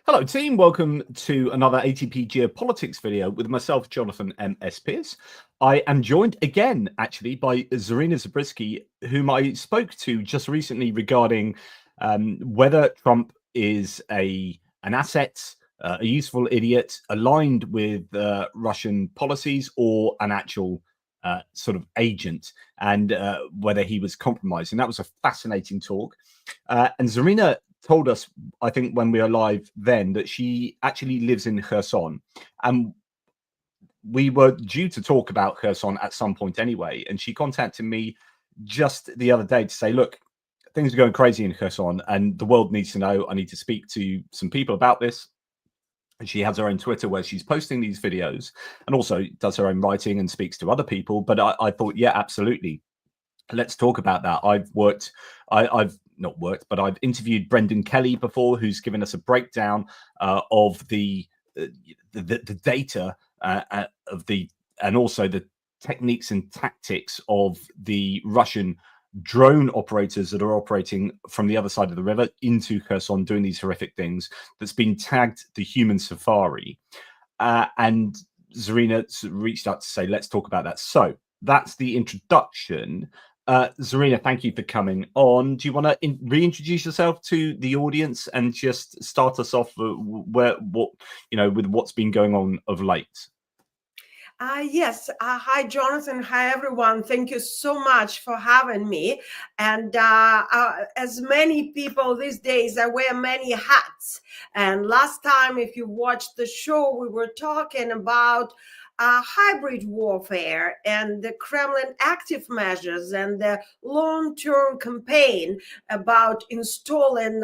Hello team, welcome to another ATP Geopolitics video with myself, Jonathan MS Pearce. I am joined again, actually, by Zarina Zabrisky, whom I spoke to just recently regarding whether Trump is an asset, a useful idiot, aligned with Russian policies, or an actual sort of agent, and whether he was compromised. And that was a fascinating talk. And Zarina told us, I think when we were live then, that she actually lives in Kherson, and we were due to talk about Kherson at some point anyway. And she contacted me just the other day to say, look, things are going crazy in Kherson and the world needs to know. I need to speak to some people about this. And she has her own Twitter where she's posting these videos and also does her own writing and speaks to other people. But I thought, yeah, absolutely. Let's talk about that. I've not worked, but I've interviewed Brendan Kelly before, who's given us a breakdown of the data and also the techniques and tactics of the Russian drone operators that are operating from the other side of the river into Kherson, doing these horrific things. That's been tagged the human safari, and Zarina reached out to say, let's talk about that. So that's the introduction. Zarina, thank you for coming on. Do you want to reintroduce yourself to the audience and just start us off with what's been going on of late? Yes. Hi, Jonathan. Hi, everyone. Thank you so much for having me. And as many people these days, I wear many hats. And last time, if you watched the show, we were talking about hybrid warfare and the Kremlin active measures and the long-term campaign about installing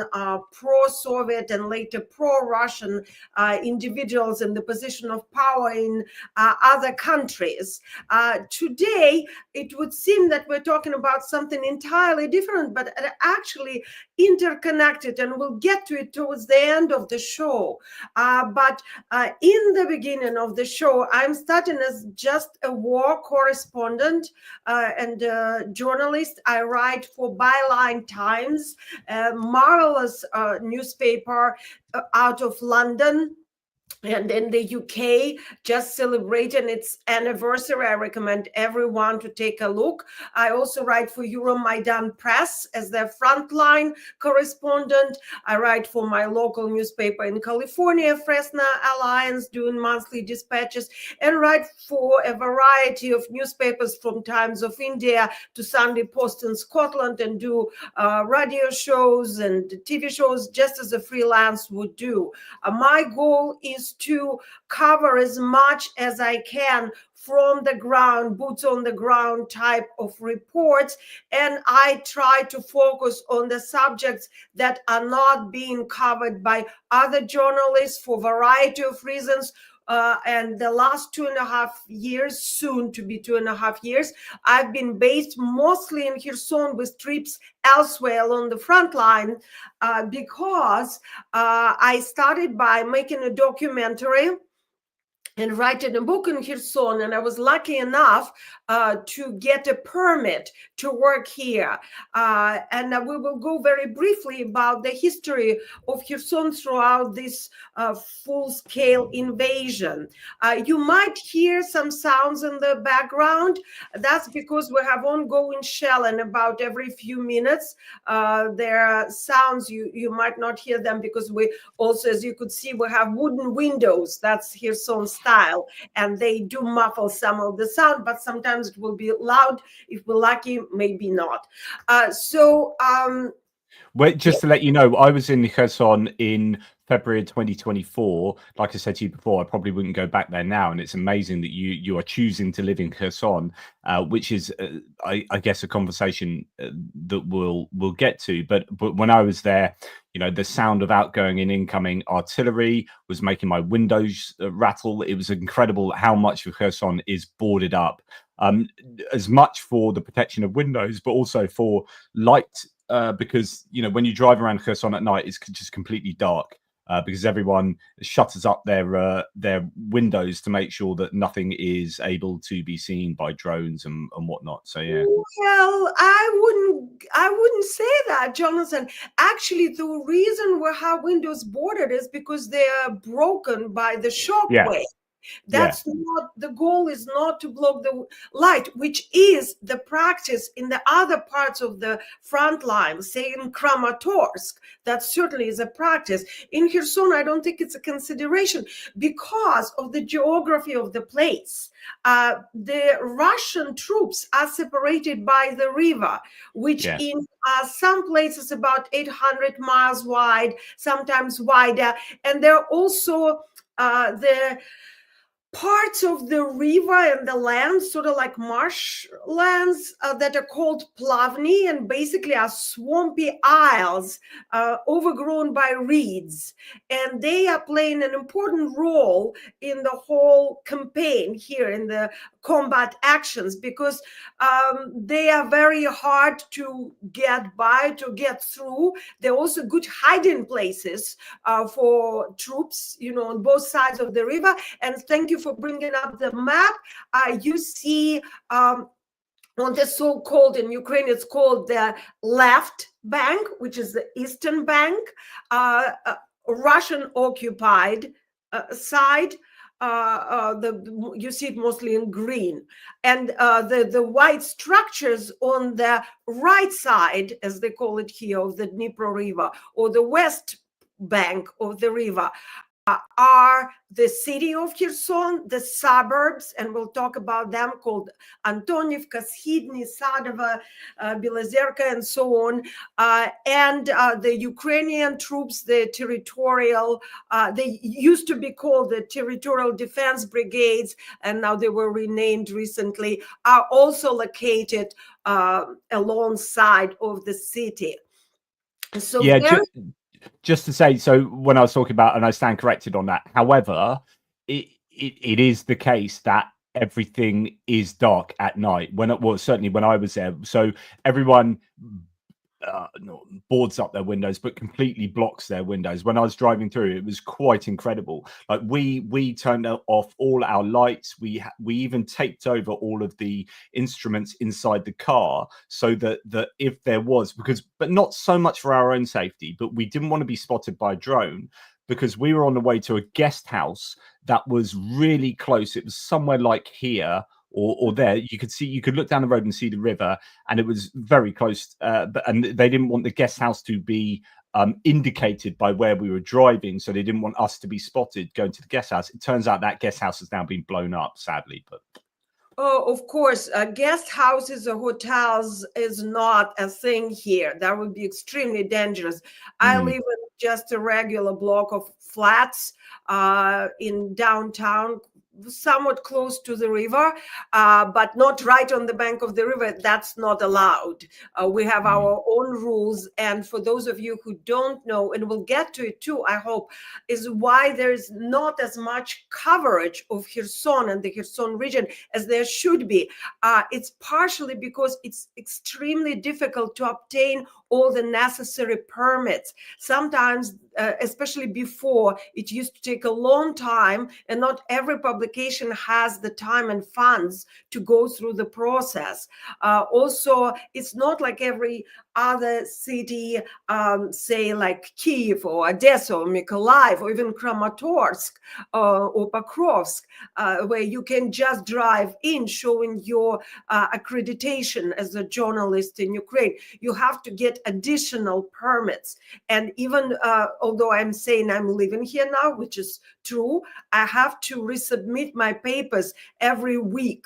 pro-Soviet and later pro-Russian individuals in the position of power in other countries. Today, it would seem that we're talking about something entirely different, but actually interconnected, and we'll get to it towards the end of the show. But in the beginning of the show, I'm starting as just a war correspondent and journalist. I write for Byline Times, a marvelous newspaper out of London. And in the UK, just celebrating its anniversary. I recommend everyone to take a look. I also write for Euromaidan Press as their frontline correspondent. I write for my local newspaper in California, Fresno Alliance, doing monthly dispatches, and write for a variety of newspapers from Times of India to Sunday Post in Scotland, and do radio shows and TV shows just as a freelance would do. My goal is to cover as much as I can from the ground, boots on the ground type of reports. And I try to focus on the subjects that are not being covered by other journalists for a variety of reasons. And the last 2.5 years, soon to be 2.5 years, I've been based mostly in Kherson with trips elsewhere along the front line because I started by making a documentary and writing a book in Kherson, and I was lucky enough to get a permit to work here. And we will go very briefly about the history of Kherson throughout this full-scale invasion. You might hear some sounds in the background. That's because we have ongoing shelling about every few minutes. There are sounds, you might not hear them because we also, as you could see, we have wooden windows. That's Kherson style, and they do muffle some of the sound, but sometimes it will be loud. If we're lucky, maybe not. Wait, just to let you know, I was in Kherson in February 2024. Like I said to you before, I probably wouldn't go back there now, and it's amazing that you are choosing to live in Kherson, which is, I guess, a conversation that we'll get to. But when I was there, the sound of outgoing and incoming artillery was making my windows rattle. It was incredible how much of Kherson is boarded up, as much for the protection of windows, but also for light. Because when you drive around Kherson at night, it's just completely dark. because everyone shutters up their windows to make sure that nothing is able to be seen by drones and whatnot. So yeah. Well, I wouldn't say that, Jonathan. Actually, the reason we have windows boarded is because they are broken by the shock wave. That's not the goal, is not to block the light, which is the practice in the other parts of the front line, say in Kramatorsk. That certainly is a practice. In Kherson, I don't think it's a consideration because of the geography of the place. The Russian troops are separated by the river, which in some places about 800 miles wide, sometimes wider. And there are also the parts of the river and the land, sort of like marshlands, that are called plavny, and basically are swampy isles overgrown by reeds. And they are playing an important role in the whole campaign here in the combat actions, because they are very hard to get by, to get through. They're also good hiding places for troops, on both sides of the river. And thank you for bringing up the map. You see on the so-called, in Ukraine, it's called the left bank, which is the eastern bank, Russian-occupied side. You see it mostly in green, and the white structures on the right side, as they call it here, of the Dnipro River, or the west bank of the river, are the city of Kherson, the suburbs, and we'll talk about them, called Antonivka, Schidny, Sadova, Belozerka, and so on. And the Ukrainian troops, the territorial, they used to be called the Territorial Defense Brigades, and now they were renamed recently, are also located alongside of the city. So just to say, so when I was talking about, and I stand corrected on that, however, it is the case that everything is dark at night. Certainly when I was there, so everyone boards up their windows, but completely blocks their windows. When I was driving through, it was quite incredible. Like we turned off all our lights. We even taped over all of the instruments inside the car, so that if there was, but not so much for our own safety, but we didn't want to be spotted by a drone, because we were on the way to a guest house that was really close. It was somewhere like here or there. You could look down the road and see the river, and it was very close. And they didn't want the guest house to be indicated by where we were driving, so they didn't want us to be spotted going to the guest house. It turns out that guest house has now been blown up, sadly. But oh, of course, guest houses or hotels is not a thing here. That would be extremely dangerous. I live in just a regular block of flats in downtown, somewhat close to the river, but not right on the bank of the river. That's not allowed. We have our own rules. And for those of you who don't know, and we'll get to it too, I hope, is why there's not as much coverage of Kherson and the Kherson region as there should be. It's partially because it's extremely difficult to obtain all the necessary permits. Sometimes, especially before, it used to take a long time, and not every publication has the time and funds to go through the process. Also, it's not like every other city, say like Kyiv or Odessa or Mykolaiv or even Kramatorsk or Pokrovsk, where you can just drive in showing your accreditation as a journalist in Ukraine. You have to get additional permits. And even although I'm saying I'm living here now, which is true, I have to resubmit my papers every week.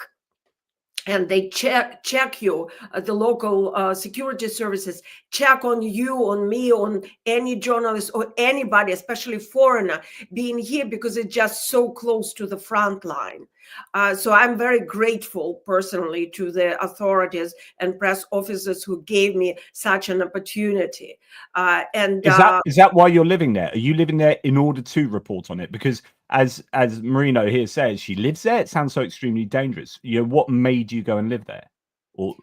And they check you, the local security services check on you, on me, on any journalist or anybody, especially foreigner, being here, because it's just so close to the front line. So I'm very grateful personally to the authorities and press officers who gave me such an opportunity. And is that why you're living there? Are you living there in order to report on it? Because as Marino here says, she lives there. It sounds so extremely dangerous. What made you go and live there? Or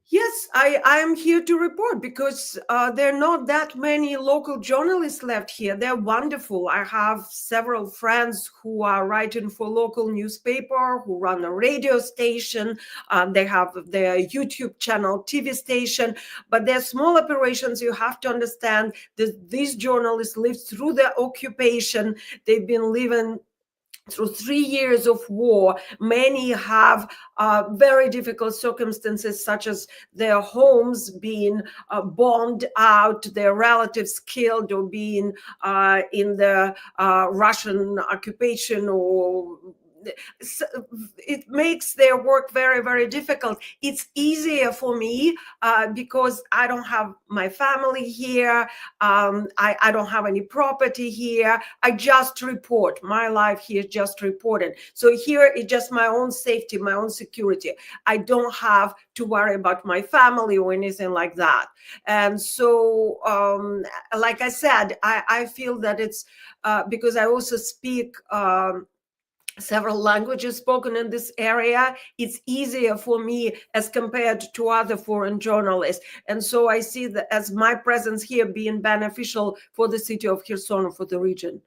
Yes, I am here to report because there are not that many local journalists left here. They're wonderful. I have several friends who are writing for local newspaper, who run a radio station. They have their YouTube channel, TV station, but they're small operations. You have to understand that these journalists lived through the occupation. They've been living through 3 years of war. Many have very difficult circumstances, such as their homes being bombed out, their relatives killed, or being in the Russian occupation, or it makes their work very, very difficult. It's easier for me because I don't have my family here. I don't have any property here. I just report. My life here is just reported. So here it's just my own safety, my own security. I don't have to worry about my family or anything like that. And so, like I said, I feel that it's because I also speak several languages spoken in this area, it's easier for me as compared to other foreign journalists. And so I see that as my presence here being beneficial for the city of Kherson, for the region.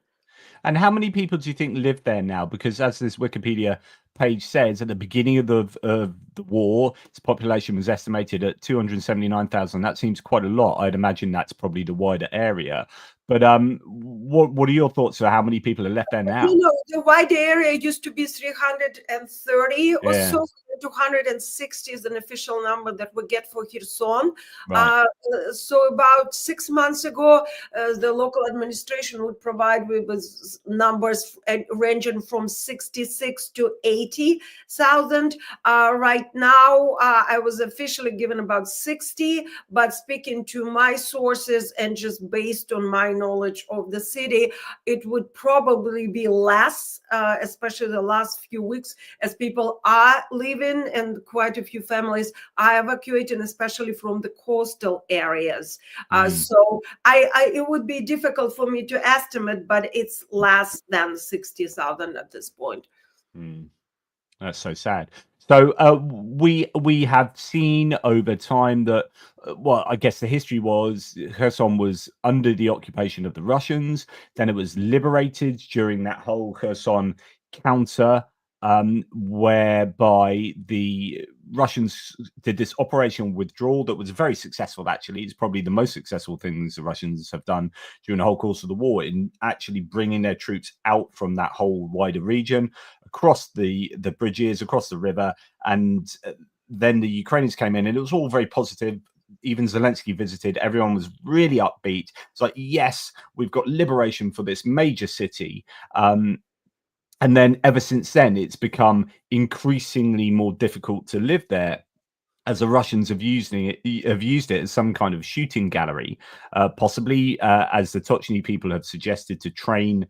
And how many people do you think live there now? Because as this Wikipedia page says, at the beginning of the war, its population was estimated at 279,000. That seems quite a lot. I'd imagine that's probably the wider area. But what are your thoughts on how many people are left there now? The wide area used to be 330 or Yeah, so. 260 is an official number that we get for Kherson. right. So about 6 months ago, the local administration would provide me with numbers ranging from 66 to 80,000. Right now, I was officially given about 60, but speaking to my sources and just based on my knowledge of the city, it would probably be less, especially the last few weeks, as people are leaving and quite a few families are evacuating, especially from the coastal areas. So it would be difficult for me to estimate, but it's less than 60,000 at this point. Mm. That's so sad. So we have seen over time that, well, I guess the history was Kherson was under the occupation of the Russians. Then it was liberated during that whole Kherson counter, whereby the Russians did this operation withdrawal that was very successful. Actually, it's probably the most successful things the Russians have done during the whole course of the war in actually bringing their troops out from that whole wider region, across the bridges, across the river, and then the Ukrainians came in, and it was all very positive. Even Zelensky visited. Everyone was really upbeat. It's like, yes, we've got liberation for this major city. And then ever since then, it's become increasingly more difficult to live there, as the Russians have used it as some kind of shooting gallery, possibly as the Tochny people have suggested, to train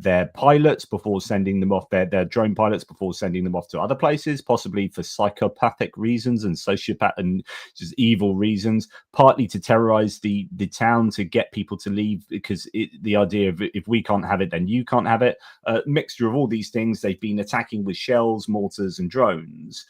their pilots before sending them off, their drone pilots before sending them off to other places, possibly for psychopathic reasons and sociopath and just evil reasons, partly to terrorize the town, to get people to leave, because the idea of if we can't have it, then you can't have it. Mixture of all these things. They've been attacking with shells, mortars, and drones.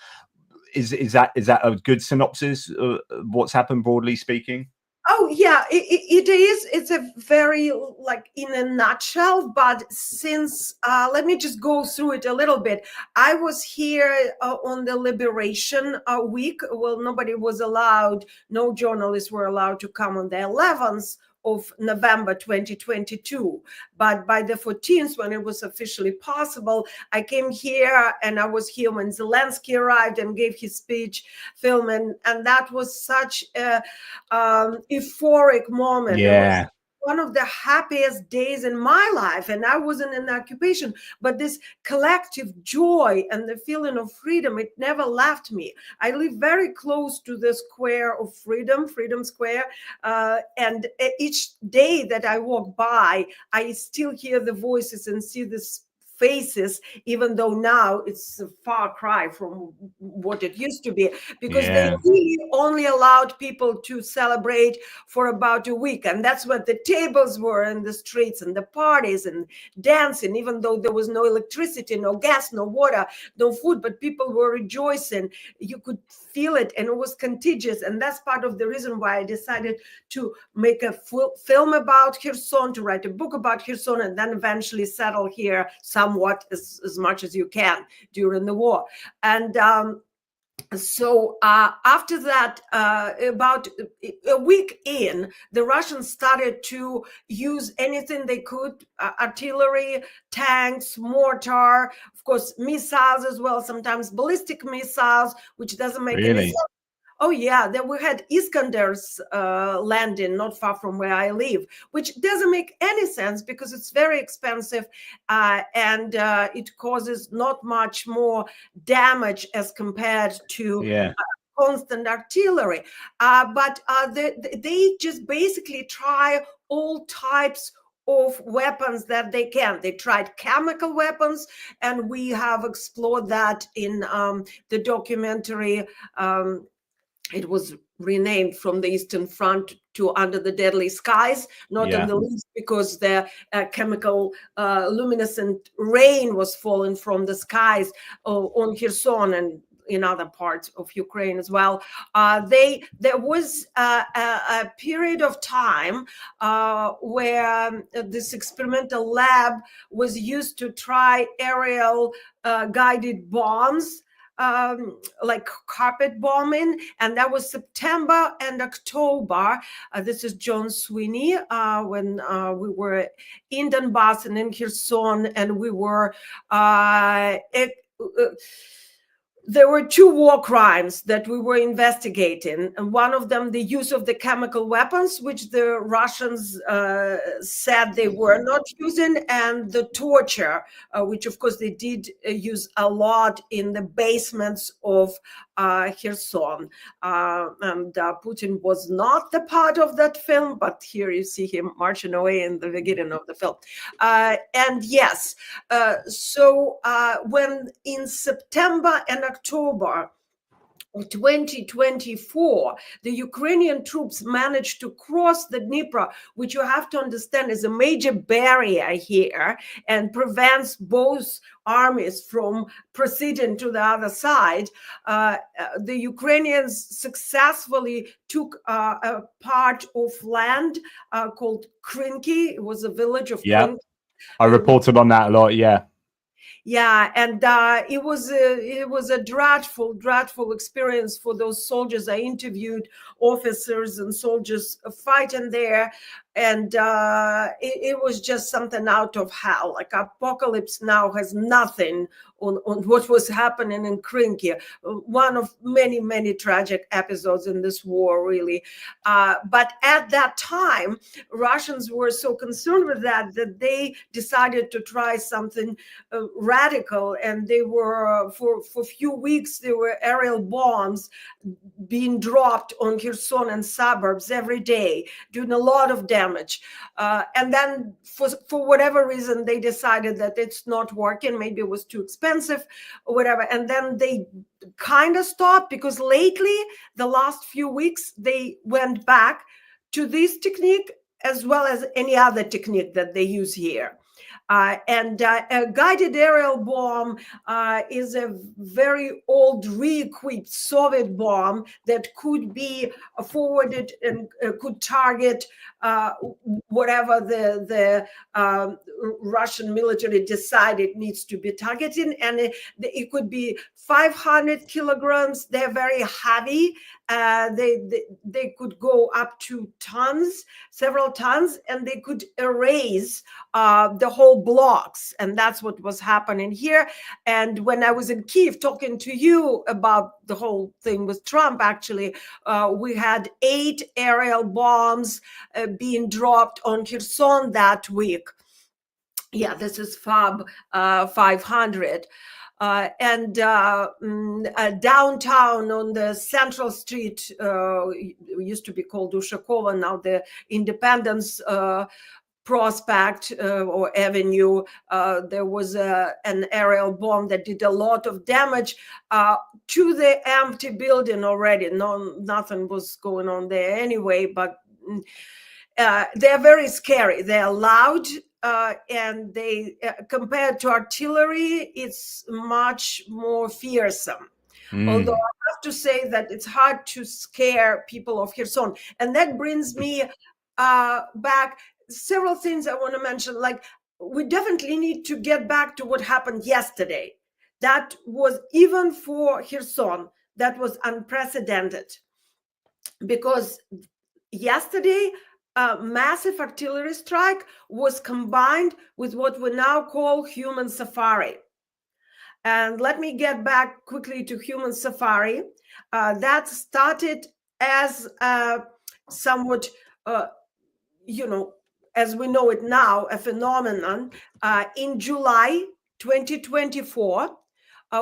Is that a good synopsis of what's happened, broadly speaking? Oh yeah, it is. It's a very, like, in a nutshell. But since let me just go through it a little bit. I was here on the Liberation Week. Well, nobody was allowed. No journalists were allowed to come on the 11th of November 2022. But by the 14th, when it was officially possible, I came here, and I was here when Zelensky arrived and gave his speech, film, and that was such a euphoric moment. It was Yeah. one of the happiest days in my life, and I wasn't in occupation, but this collective joy and the feeling of freedom, it never left me. I live very close to the square of freedom Square, and each day that I walk by, I still hear the voices and see this faces, even though now it's a far cry from what it used to be, because they really only allowed people to celebrate for about a week. And that's what the tables were in the streets and the parties and dancing, even though there was no electricity, no gas, no water, no food, but people were rejoicing. You could feel it, and it was contagious. And that's part of the reason why I decided to make a full film about Kherson, to write a book about Kherson, and then eventually settle here somewhat, as much as you can during the war. And so after that, about a week in, the Russians started to use anything they could, artillery, tanks, mortar, of course, missiles as well, sometimes ballistic missiles, which doesn't make any sense. Oh yeah, then we had Iskanders landing not far from where I live, which doesn't make any sense because it's very expensive, and it causes not much more damage as compared to constant artillery. But they just basically try all types of weapons that they can. They tried chemical weapons, and we have explored that in the documentary. It was renamed From the Eastern Front to Under the Deadly Skies, not in the least because the chemical luminescent rain was falling from the skies on Kherson and in other parts of Ukraine as well. There was a period of time where this experimental lab was used to try aerial guided bombs, like carpet bombing, and that was September and October. This is John Sweeney, when we were in Donbass and in Kherson, and we were there were two war crimes that we were investigating, and one of them, the use of the chemical weapons, which the Russians said they were not using, and the torture, which of course they did use a lot in the basements of Kherson. And Putin was not the part of that film, but here you see him marching away in the beginning of the film. And yes, so when in September and October of 2024, the Ukrainian troops managed to cross the Dnieper, which you have to understand is a major barrier here and prevents both armies from proceeding to the other side. The Ukrainians successfully took a part of land called Krinky. It was a village of Krinky. I reported on that a lot, Yeah, and it was a dreadful experience for those soldiers. I interviewed officers and soldiers fighting there, and it was just something out of hell. Like Apocalypse Now has nothing on what was happening in Krinky. One of many tragic episodes in this war, really. But at that time, Russians were so concerned with that they decided to try something radical, and they were for a few weeks there were aerial bombs being dropped on Kherson and suburbs every day, doing a lot of damage. And then for whatever reason they decided that it's not working, maybe it was too expensive or whatever, and then they kind of stopped, because lately, the last few weeks, they went back to this technique as well as any other technique that they use here. And a guided aerial bomb is a very old, re-equipped Soviet bomb that could be forwarded and could target whatever the Russian military decided needs to be targeting. And it could be 500 kilograms. They're very heavy. They could go up to tons, several tons, and they could erase the whole blocks. And that's what was happening here. And when I was in Kyiv talking to you about the whole thing with Trump, actually, we had 8 aerial bombs being dropped on Kherson that week. Yeah, this is FAB 500. And downtown on the Central Street, used to be called Ushakova, now the Independence prospect or avenue. There was an aerial bomb that did a lot of damage to the empty building already. Nothing was going on there anyway, but they're very scary. They're loud, and they, compared to artillery, it's much more fearsome. Although I have to say that it's hard to scare people of Kherson. And that brings me back several things I want to mention. Like, we definitely need to get back to what happened yesterday. That was, even for Kherson, that was unprecedented. Because yesterday, a massive artillery strike was combined with what we now call human safari. And let me get back quickly to human safari. That started as somewhat, as we know it now, a phenomenon in July 2024,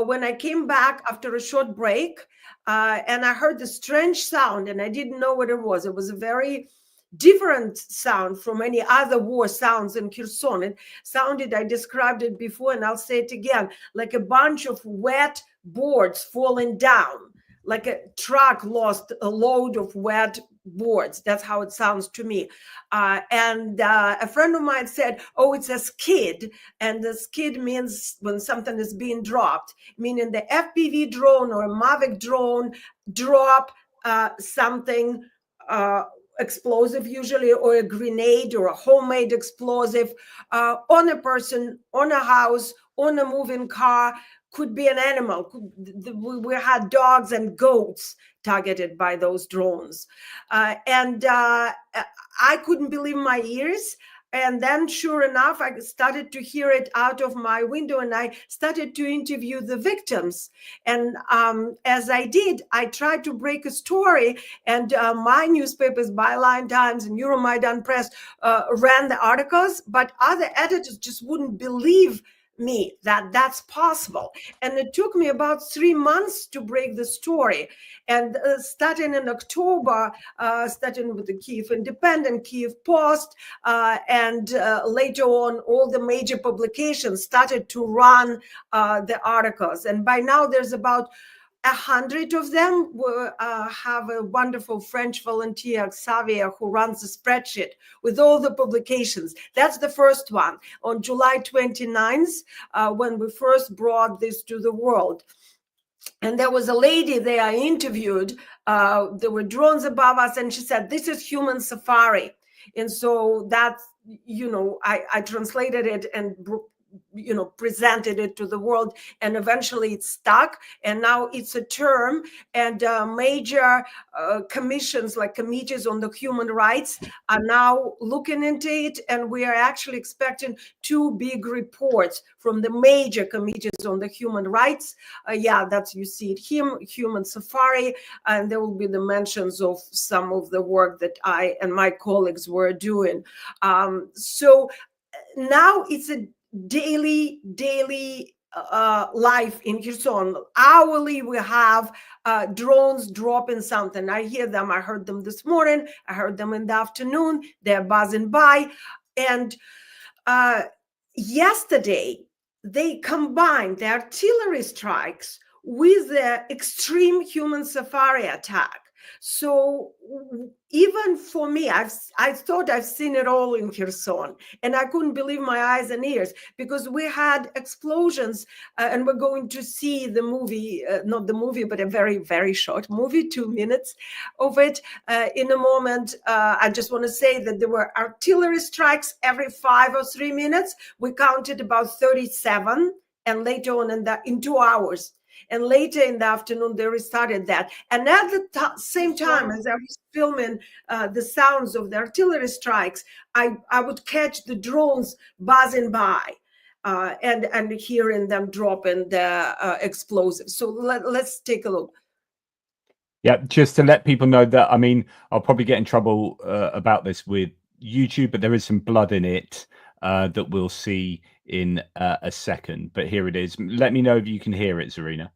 when I came back after a short break, and I heard the strange sound, and I didn't know what it was. It was a very different sound from any other war sounds in Kherson. It sounded, I described it before, and I'll say it again, like a bunch of wet boards falling down, like a truck lost a load of wet boards. That's how it sounds to me. And a friend of mine said, oh, it's a skid. And the skid means when something is being dropped, meaning the FPV drone or a Mavic drone drop something explosive usually, or a grenade or a homemade explosive on a person, on a house, on a moving car. Could be an animal. We had dogs and goats targeted by those drones. And I couldn't believe my ears. And then, sure enough, I started to hear it out of my window, and I started to interview the victims. And as I did, I tried to break a story, and my newspapers, Byline Times and Euromaidan Press, ran the articles, but other editors just wouldn't believe me that that's possible. And it took me about 3 months to break the story. And starting in October, starting with the Kyiv Independent, Kyiv Post, and later on, all the major publications started to run the articles. And by now, there's about 100 of them. Have a wonderful French volunteer, Xavier, who runs a spreadsheet with all the publications. That's the first one on July 29th, when we first brought this to the world. And there was a lady there I interviewed. There were drones above us, and she said, this is human safari. And so that's, I translated it and presented it to the world, and eventually it stuck, and now it's a term. And major commissions, like committees on the human rights, are now looking into it, and we are actually expecting 2 big reports from the major committees on the human rights. That's, you see it here, human safari, and there will be the mentions of some of the work that I and my colleagues were doing. So now it's a daily life in Kherson. Hourly, we have drones dropping something. I hear them. I heard them this morning. I heard them in the afternoon. They're buzzing by. And yesterday, they combined the artillery strikes with the extreme human safari attack. So even for me, I thought I've seen it all in Kherson, and I couldn't believe my eyes and ears, because we had explosions, and we're going to see the movie, not the movie, but a very, very short movie, 2 minutes of it in a moment. I just want to say that there were artillery strikes every 5 or 3 minutes. We counted about 37, and later on in 2 hours. And later in the afternoon, they restarted that. And at the same time as I was filming the sounds of the artillery strikes, I would catch the drones buzzing by and hearing them dropping the explosives. So let's take a look. Yeah, just to let people know that, I mean, I'll probably get in trouble about this with YouTube, but there is some blood in it that we'll see in a second. But here it is. Let me know if you can hear it, Zarina.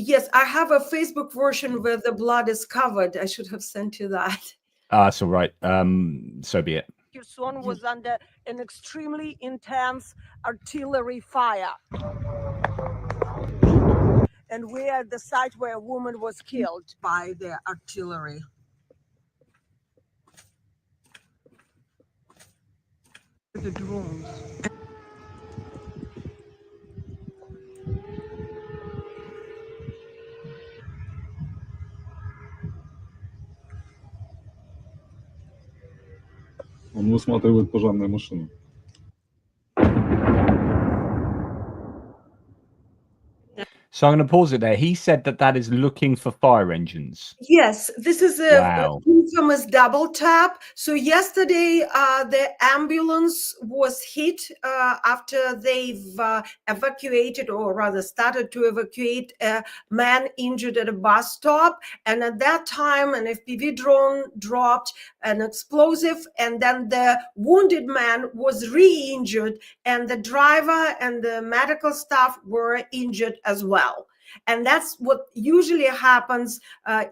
Yes, I have a Facebook version where the blood is covered. I should have sent you that. That's all right. So be it. Kherson was under an extremely intense artillery fire. And we're at the site where a woman was killed by the artillery. The drones. Он высматривает пожарную машину. So I'm going to pause it there. He said that that is looking for fire engines. Yes, this is a infamous double tap. So yesterday, the ambulance was hit after they've evacuated, or rather started to evacuate a man injured at a bus stop. And at that time, an FPV drone dropped an explosive, and then the wounded man was re-injured, and the driver and the medical staff were injured as well. And that's what usually happens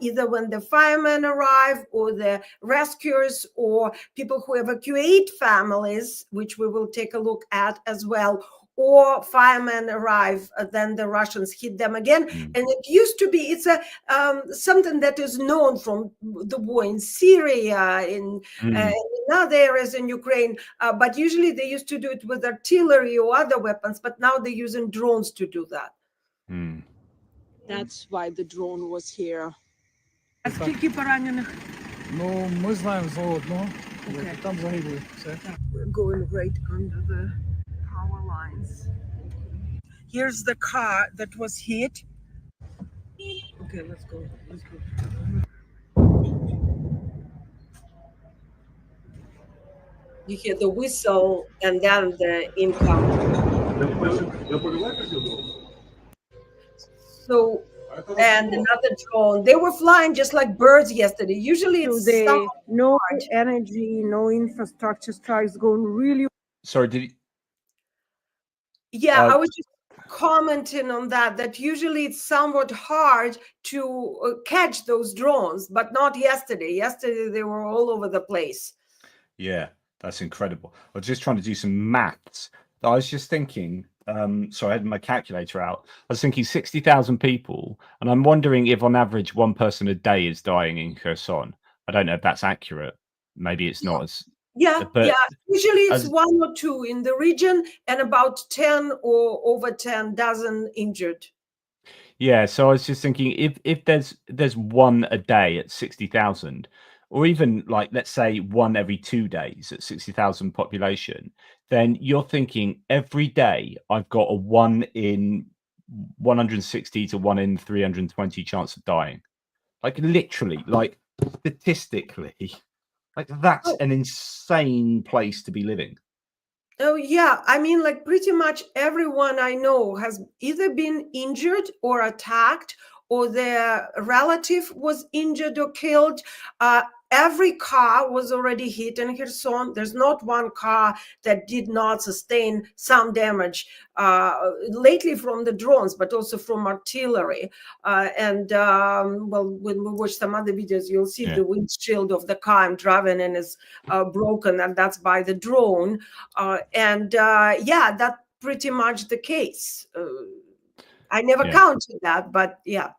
either when the firemen arrive, or the rescuers, or people who evacuate families, which we will take a look at as well, or firemen arrive, then the Russians hit them again. And it used to be, it's a something that is known from the war in Syria, in other areas in Ukraine, but usually they used to do it with artillery or other weapons, but now they're using drones to do that. That's why the drone was here. А скільки поранених? Ну, ми знаємо за одного. Там загиблий. Все. We're going right under the power lines. Here's the car that was hit. Okay, let's go. Let's go. You hear the whistle and then the income. So, and another drone. They were flying just like birds yesterday. Usually it's no energy, no infrastructure strikes going really. Sorry, did you? Yeah, I was just commenting on that, that usually it's somewhat hard to catch those drones, but not yesterday. Yesterday, they were all over the place. Yeah, that's incredible. I was just trying to do some maths. I was just thinking, so I had my calculator out. I was thinking 60,000 people, and I'm wondering if on average 1 person a day is dying in Kherson. I don't know if that's accurate. Maybe it's not as... Yeah, usually it's 1 or 2 in the region, and about 10 or over 10 dozen injured. Yeah, so I was just thinking, if there's 1 a day at 60,000, or even like, let's say 1 every 2 days at 60,000 population, then you're thinking every day I've got a 1 in 160 to 1 in 320 chance of dying. Like literally, like statistically, like that's an insane place to be living. Oh, yeah. I mean, like pretty much everyone I know has either been injured or attacked, or their relative was injured or killed. Every car was already hit in Kherson. There's not one car that did not sustain some damage, lately from the drones, but also from artillery. Well, when we watch some other videos, you'll see the windshield of the car I'm driving in is broken, and that's by the drone. Yeah, that's pretty much the case. I never counted that, but yeah.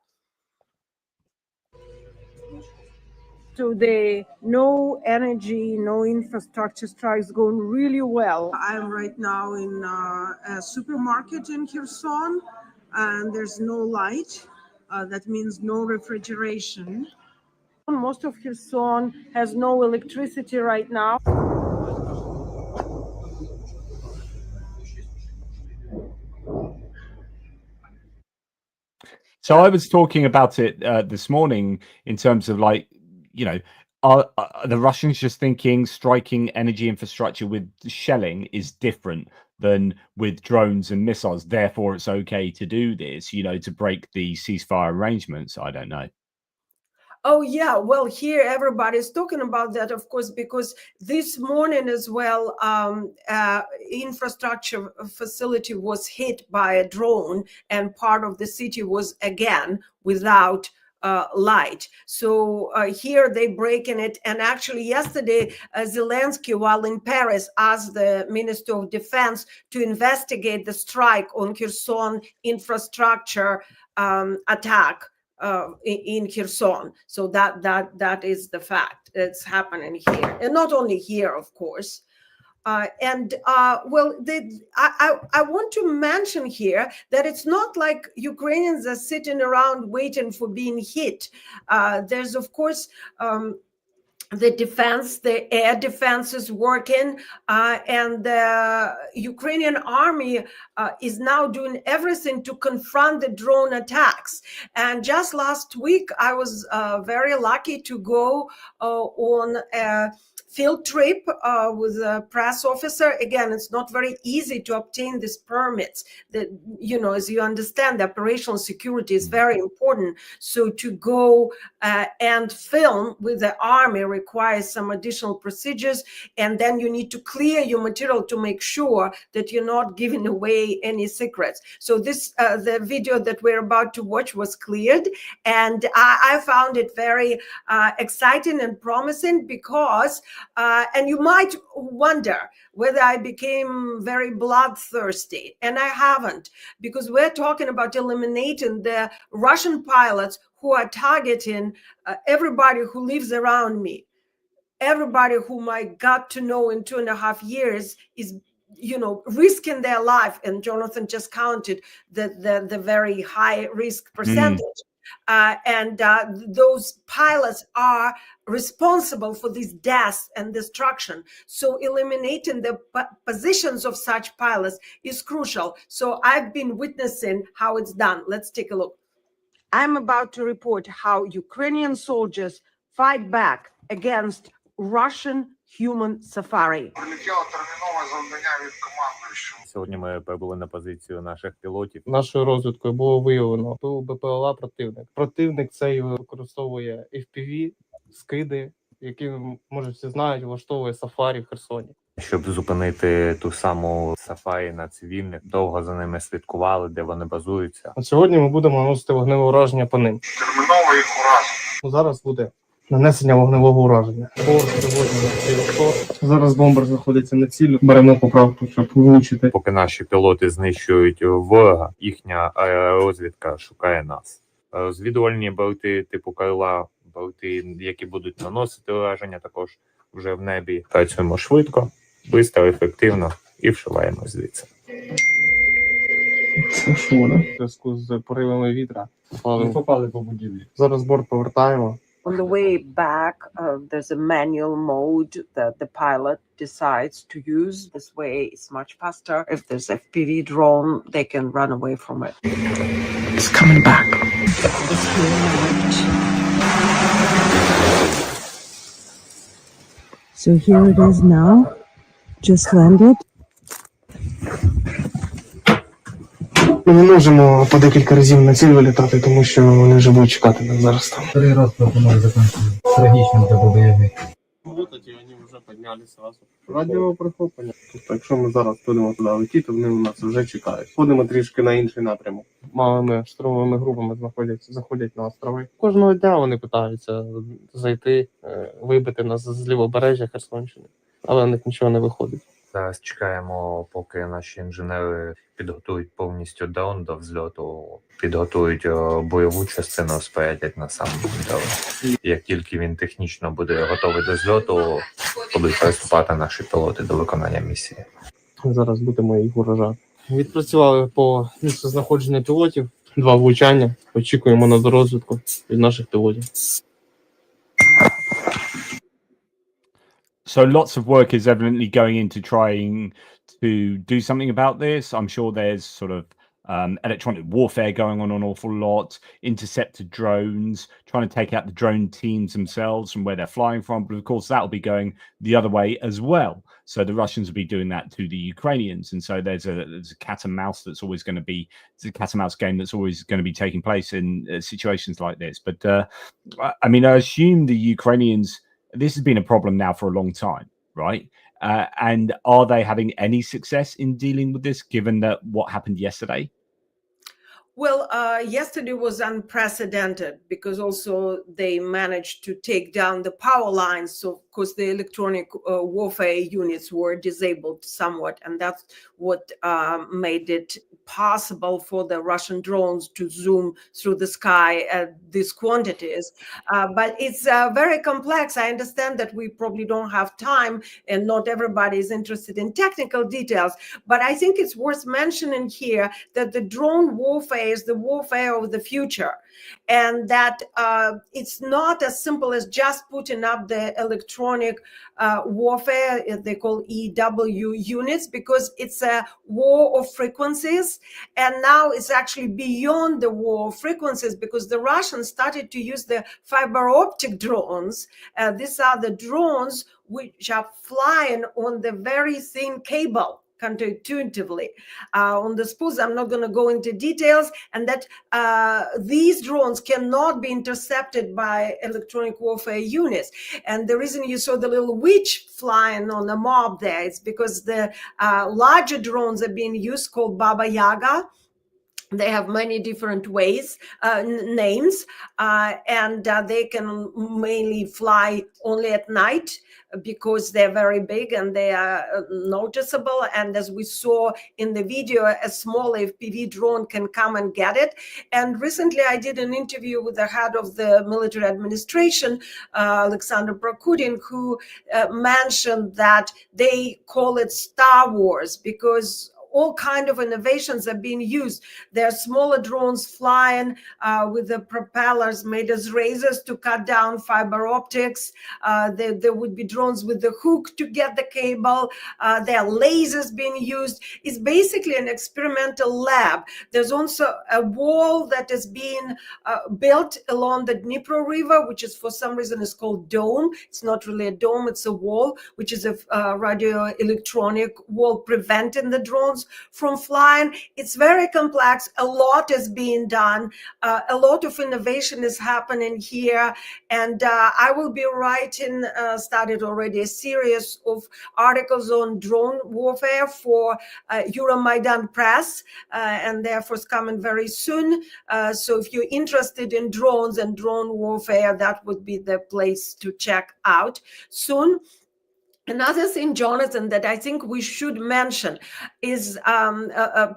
So the no energy, no infrastructure strikes going really well. I'm right now in a supermarket in Kherson, and there's no light. That means no refrigeration. Most of Kherson has no electricity right now. So I was talking about it this morning in terms of like, you know, are the Russians just thinking striking energy infrastructure with shelling is different than with drones and missiles? Therefore, it's okay to do this, you know, to break the ceasefire arrangements. I don't know. Oh, yeah. Well, here everybody's talking about that, of course, because this morning as well, infrastructure facility was hit by a drone, and part of the city was again without light. So here they breaking it. And actually yesterday, Zelensky, while in Paris, asked the Minister of Defense to investigate the strike on Kherson infrastructure attack in Kherson. So that is the fact. It's happening here, and not only here, of course. Well, I want to mention here that it's not like Ukrainians are sitting around waiting for being hit. There's, of course, the defense, the air defense is working, and the Ukrainian army is now doing everything to confront the drone attacks. And just last week, I was very lucky to go on a field trip with a press officer. Again, it's not very easy to obtain these permits. That, you know, as you understand, the operational security is very important. So to go and film with the army requires some additional procedures, and then you need to clear your material to make sure that you're not giving away any secrets. So this the video that we're about to watch was cleared, and I found it very exciting and promising, because and you might wonder whether I became very bloodthirsty, and I haven't, because we're talking about eliminating the Russian pilots who are targeting everybody who lives around me. Everybody whom I got to know in 2.5 years is, you know, risking their life. And Jonathan just counted the very high risk percentage. Those pilots are responsible for these deaths and destruction. So eliminating the positions of such pilots is crucial. So I've been witnessing how it's done. Let's take a look. I'm about to report how Ukrainian soldiers fight back against Russian human safari. Сьогодні ми прибули на позицію наших пілотів. Нашою розвідкою було виявлено ПУ БПЛА противник. Противник цей використовує FPV, скиди, які, може, всі знають, влаштовує сафарі в Херсоні. Щоб зупинити ту саму сафарі на цивільних, довго за ними слідкували, де вони базуються. А сьогодні ми будемо наносити вогневе ураження по ним. Терміново їх уразити. Зараз буде нанесення вогневого ураження. Зараз бомбер знаходиться на цілі. Беремо поправку, щоб влучити. Поки наші пілоти знищують ворога, їхня аеророзвідка шукає нас. Розвідувальні болти типу крила, болти, які будуть наносити ураження, також вже в небі. Працюємо швидко, швидко, ефективно і вшиваємо звідси. Це що, да? В зв'язку з поривами вітра. Попали по будівлі. Зараз борт повертаємо. On the way back, there's a manual mode that the pilot decides to use. This way it's much faster. If there's FPV drone, they can run away from it. It's coming back. It's being marked. So here it is now, just landed. Ми не можемо по декілька разів на ціль вилітати, тому що вони вже будуть чекати нас зараз там. 3 рази пропонує закінчити. Трагічним для бойових. Вот эти они вже піднялись сразу. Радіоприхоплення. Тобто, якщо ми зараз будемо туди летіти, вони у нас вже чекають. Ходимо трішки на інший напрямок. Малими штурмовими групами заходять на острови. Кожного дня вони питаються зайти, вибити нас з лівобережжя Херсонщини. Але в них нічого не виходить. Зараз чекаємо, поки наші інженери підготують повністю дрон до взльоту, підготують бойову частину, спорядять на сам дрон. Як тільки він технічно буде готовий до зльоту, будуть приступати наші пілоти до виконання місії. Зараз будемо їх уражати. Відпрацювали по місцю знаходження пілотів, 2 влучання. Очікуємо на дорозвідку від наших пілотів. So lots of work is evidently going into trying to do something about this. I'm sure there's sort of electronic warfare going on an awful lot, intercepted drones, trying to take out the drone teams themselves from where they're flying from. But of course, that'll be going the other way as well. So the Russians will be doing that to the Ukrainians. And so there's a cat and mouse that's always going to be, it's a cat and mouse game that's always going to be taking place in situations like this. But I mean, I assume the Ukrainians, this has been a problem now for a long time, right? And are they having any success in dealing with this, given that what happened yesterday? Well, yesterday was unprecedented because also they managed to take down the power lines. So, of course, the electronic warfare units were disabled somewhat, and that's what made it possible for the Russian drones to zoom through the sky at these quantities. But it's very complex. I understand that we probably don't have time, and not everybody is interested in technical details. But I think it's worth mentioning here that the drone warfare is the warfare of the future, and that it's not as simple as just putting up the electronic warfare, they call EW units, because it's a war of frequencies. And now it's actually beyond the war of frequencies, because the Russians started to use the fiber optic drones. These are the drones which are flying on the very thin cable, counterintuitively on the spools. I'm not going to go into details, and that these drones cannot be intercepted by electronic warfare units. And the reason you saw the little witch flying on the mob there is because the larger drones are being used, called Baba Yaga. They have many different names, and they can mainly fly only at night because they're very big and they are noticeable. And as we saw in the video, a small FPV drone can come and get it. And recently I did an interview with the head of the military administration, Alexander Prokudin, who mentioned that they call it Star Wars because all kind of innovations are being used. There are smaller drones flying with the propellers made as razors to cut down fiber optics. There would be drones with the hook to get the cable. There are lasers being used. It's basically an experimental lab. There's also a wall that is being built along the Dnipro River, which is for some reason is called dome. It's not really a dome, it's a wall, which is a radio electronic wall preventing the drones from flying. It's very complex. A lot is being done. A lot of innovation is happening here. And I will be writing, started already, a series of articles on drone warfare for Euromaidan Press, and they're forthcoming very soon. So if you're interested in drones and drone warfare, that would be the place to check out soon. Another thing, Jonathan, that I think we should mention is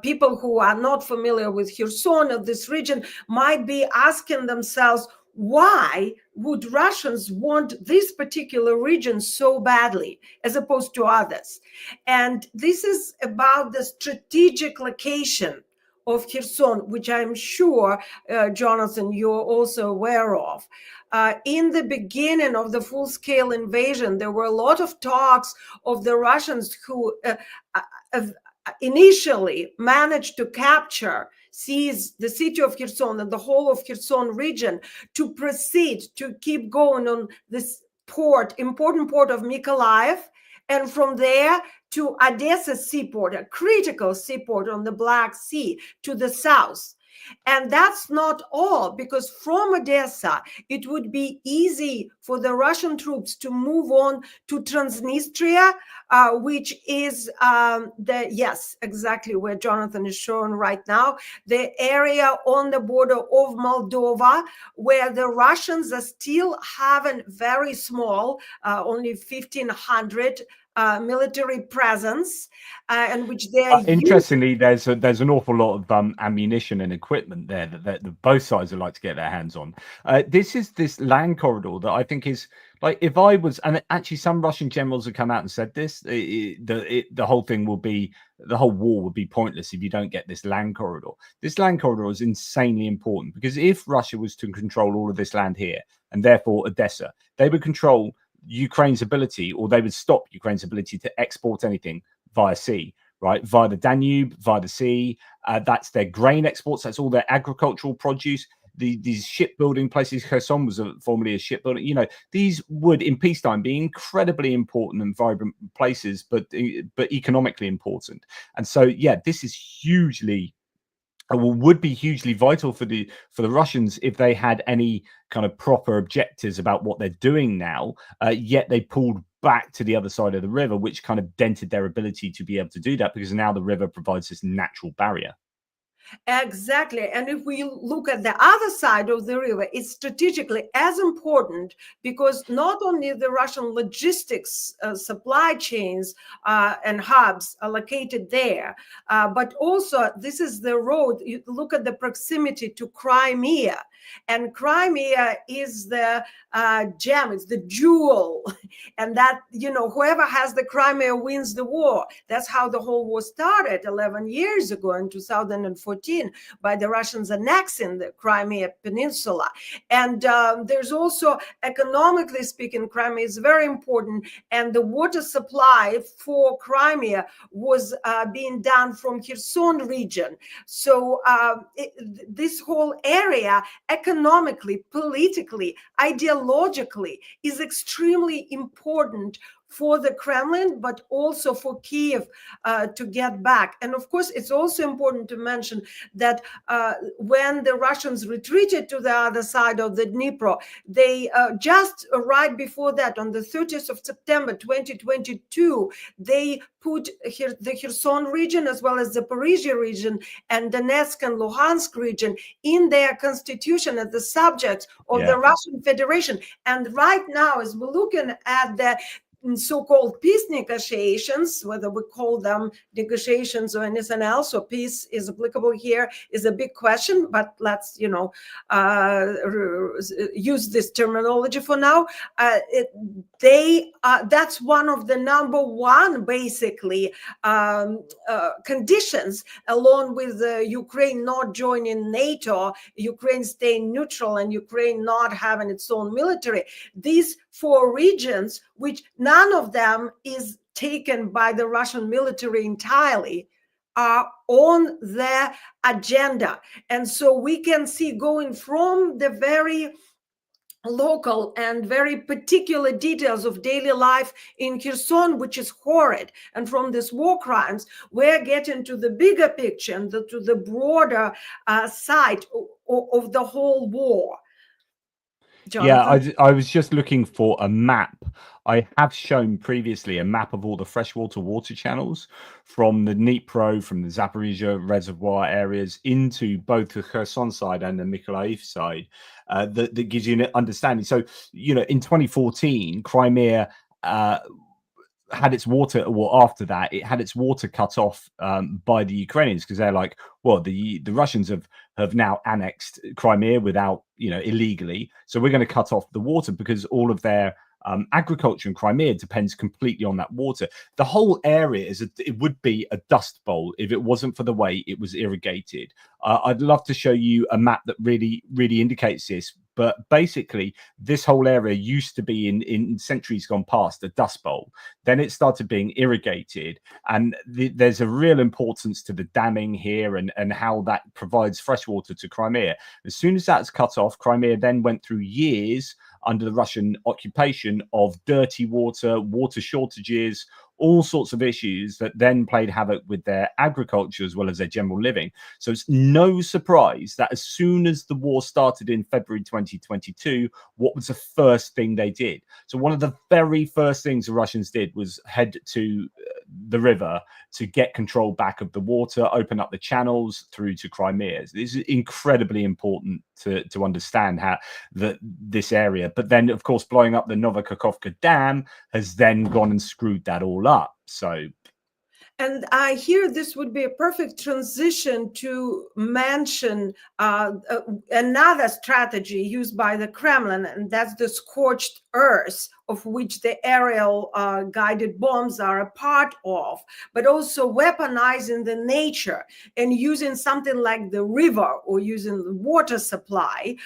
people who are not familiar with Kherson or this region might be asking themselves, why would Russians want this particular region so badly as opposed to others? And this is about the strategic location of Kherson, which I'm sure, Jonathan, you're also aware of. In the beginning of the full-scale invasion, there were a lot of talks of the Russians who initially managed to seize the city of Kherson and the whole of Kherson region, to proceed to keep going on this important port of Mykolaiv, and from there to Odessa seaport, a critical seaport on the Black Sea to the south. And that's not all, because from Odessa, it would be easy for the Russian troops to move on to Transnistria, which is yes, exactly where Jonathan is showing right now, the area on the border of Moldova, where the Russians are still having very small, only 1,500 military presence, and which they are interestingly, there's an awful lot of ammunition and equipment there that both sides would like to get their hands on. This land corridor that I think is, like, if I was, and actually some Russian generals have come out and said this, the whole thing will be, the whole war would be pointless if you don't get this land corridor. This land corridor is insanely important, because if Russia was to control all of this land here, and therefore Odessa, they would control Ukraine's ability, or they would stop Ukraine's ability to export anything via sea, right? Via the Danube, via the sea. That's their grain exports. That's all their agricultural produce. These shipbuilding places. Kherson was formerly a shipbuilding. You know, these would in peacetime be incredibly important and vibrant places, but economically important. And so, yeah, this is hugely, would be hugely vital for the Russians if they had any kind of proper objectives about what they're doing now, yet they pulled back to the other side of the river, which kind of dented their ability to be able to do that, because now the river provides this natural barrier. Exactly. And if we look at the other side of the river, it's strategically as important because not only the Russian logistics supply chains and hubs are located there, but also this is the road. You look at the proximity to Crimea. And Crimea is the gem, it's the jewel. And that, you know, whoever has the Crimea wins the war. That's how the whole war started 11 years ago in 2014 by the Russians annexing the Crimea Peninsula. And there's also, economically speaking, Crimea is very important. And the water supply for Crimea was being done from Kherson region. So this whole area, economically, politically, ideologically, is extremely important for the Kremlin, but also for Kiev to get back. And of course, it's also important to mention that when the Russians retreated to the other side of the Dnipro, they just right before that, on the 30th of September 2022, they put the Kherson region as well as the Zaporizhia region and Donetsk and Luhansk region in their constitution as the subjects of the Russian Federation. And right now, as we're looking at the so-called peace negotiations, whether we call them negotiations or anything else, or peace is applicable here, is a big question, but let's, you know, use this terminology for now. That's one of the number one, basically, conditions, along with Ukraine not joining NATO, Ukraine staying neutral, and Ukraine not having its own military. These four regions, which none of them is taken by the Russian military entirely, are on the agenda. And so we can see, going from the very local and very particular details of daily life in Kherson, which is horrid, and from these war crimes, we're getting to the bigger picture and to the broader side of the whole war. Jonathan? Yeah, I was just looking for a map. I have shown previously a map of all the freshwater water channels from the Dnipro, from the Zaporizhia reservoir areas into both the Kherson side and the Mykolaiv side. That gives you an understanding. So, you know, in 2014, Crimea had its water, well, after that, it had its water cut off by the Ukrainians, because they're like, well, the Russians have now annexed Crimea without, you know, illegally. So we're going to cut off the water because all of their agriculture in Crimea depends completely on that water. The whole area it would be a dust bowl if it wasn't for the way it was irrigated. I'd love to show you a map that really indicates this. But basically, this whole area used to be in centuries gone past a dust bowl. Then it started being irrigated, and there's a real importance to the damming here and how that provides fresh water to Crimea. As soon as that's cut off, Crimea then went through years under the Russian occupation of dirty water, water shortages, all sorts of issues that then played havoc with their agriculture as well as their general living. So it's no surprise that as soon as the war started in February 2022, what was the first thing they did? So one of the very first things the Russians did was head to the river to get control back of the water, open up the channels through to Crimea. This is incredibly important to understand how this area. But then, of course, blowing up the Novokakhovka Dam has then gone and screwed that all up. So, and I hear this would be a perfect transition to mention another strategy used by the Kremlin, and that's the scorched earth, of which the aerial guided bombs are a part of, but also weaponizing the nature and using something like the river or using the water supply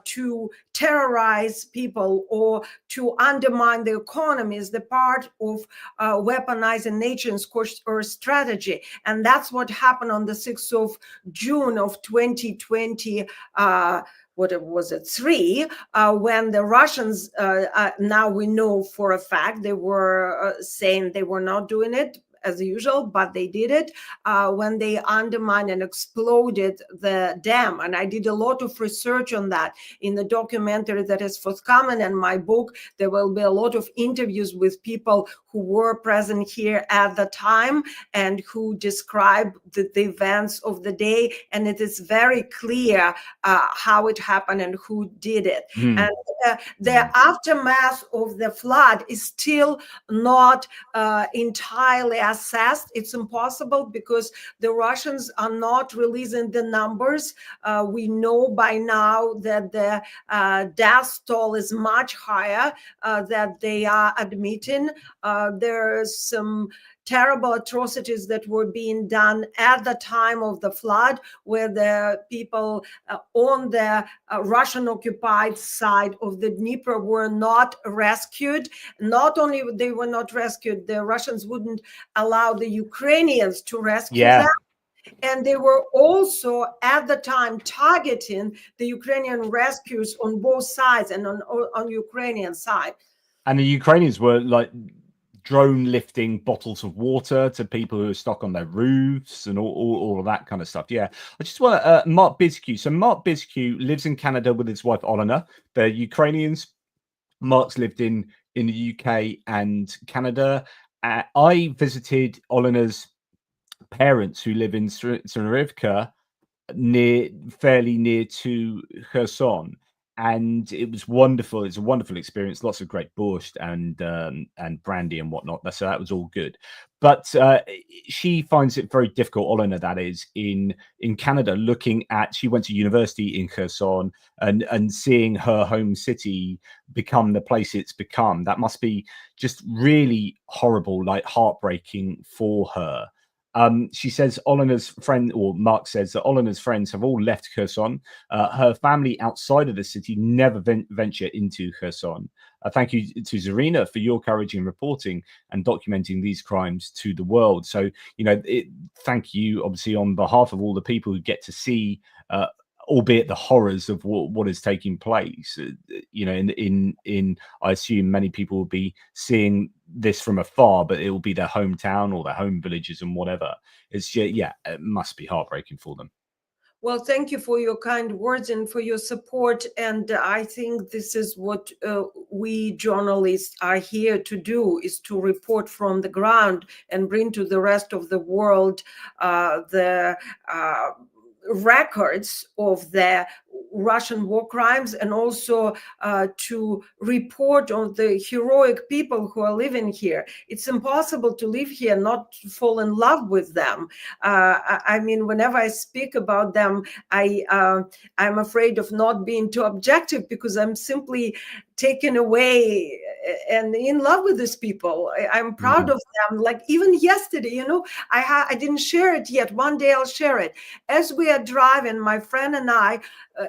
to terrorize people or to undermine the economy is the part of weaponizing nature and scorched earth strategy. And that's what happened on the 6th of June of 2020. What was it, 3, when the Russians, now we know for a fact, they were saying they were not doing it, as usual, but they did it when they undermined and exploded the dam. And I did a lot of research on that in the documentary that is forthcoming, and my book. There will be a lot of interviews with people who were present here at the time and who describe the events of the day, and it is very clear how it happened and who did it. And the aftermath of the flood is still not entirely assessed. It's impossible because the Russians are not releasing the numbers. We know by now that the death toll is much higher that they are admitting. There's some terrible atrocities that were being done at the time of the flood, where the people on the Russian-occupied side of the Dnieper were not rescued. Not only they were not rescued, the Russians wouldn't allow the Ukrainians to rescue them. And they were also at the time targeting the Ukrainian rescues on both sides and on Ukrainian side. And the Ukrainians were like drone lifting bottles of water to people who are stuck on their roofs and all of that kind of stuff. Yeah, I just want to Mark Bizkiw. So Mark Bizkiw lives in Canada with his wife Olena. They're Ukrainians. Mark's lived in the UK and Canada. I visited Olena's parents who live in Zarivka, fairly near to Kherson. And it was wonderful. It's a wonderful experience. Lots of great borscht and brandy and whatnot. So that was all good. But she finds it very difficult, Olena, that is, in Canada, looking at, she went to university in Kherson and seeing her home city become the place it's become. That must be just really horrible, like heartbreaking for her. She says Olena's friend, or Mark says that Olena's friends have all left Kherson. Her family outside of the city never venture into Kherson. Thank you to Zarina for your courage in reporting and documenting these crimes to the world. So, you know, thank you, obviously, on behalf of all the people who get to see, albeit the horrors of what is taking place. You know, in I assume many people will be seeing this from afar, but it will be their hometown or their home villages and whatever. It's just, yeah, it must be heartbreaking for them. Well, thank you for your kind words and for your support. And I think this is what we journalists are here to do, is to report from the ground and bring to the rest of the world the records of the Russian war crimes, and also to report on the heroic people who are living here. It's impossible to live here, not fall in love with them. I mean, whenever I speak about them, I'm afraid of not being too objective, because I'm simply taken away and in love with these people. I'm proud of them. Like even yesterday, you know, I didn't share it yet. One day I'll share it. As we are driving, my friend and I,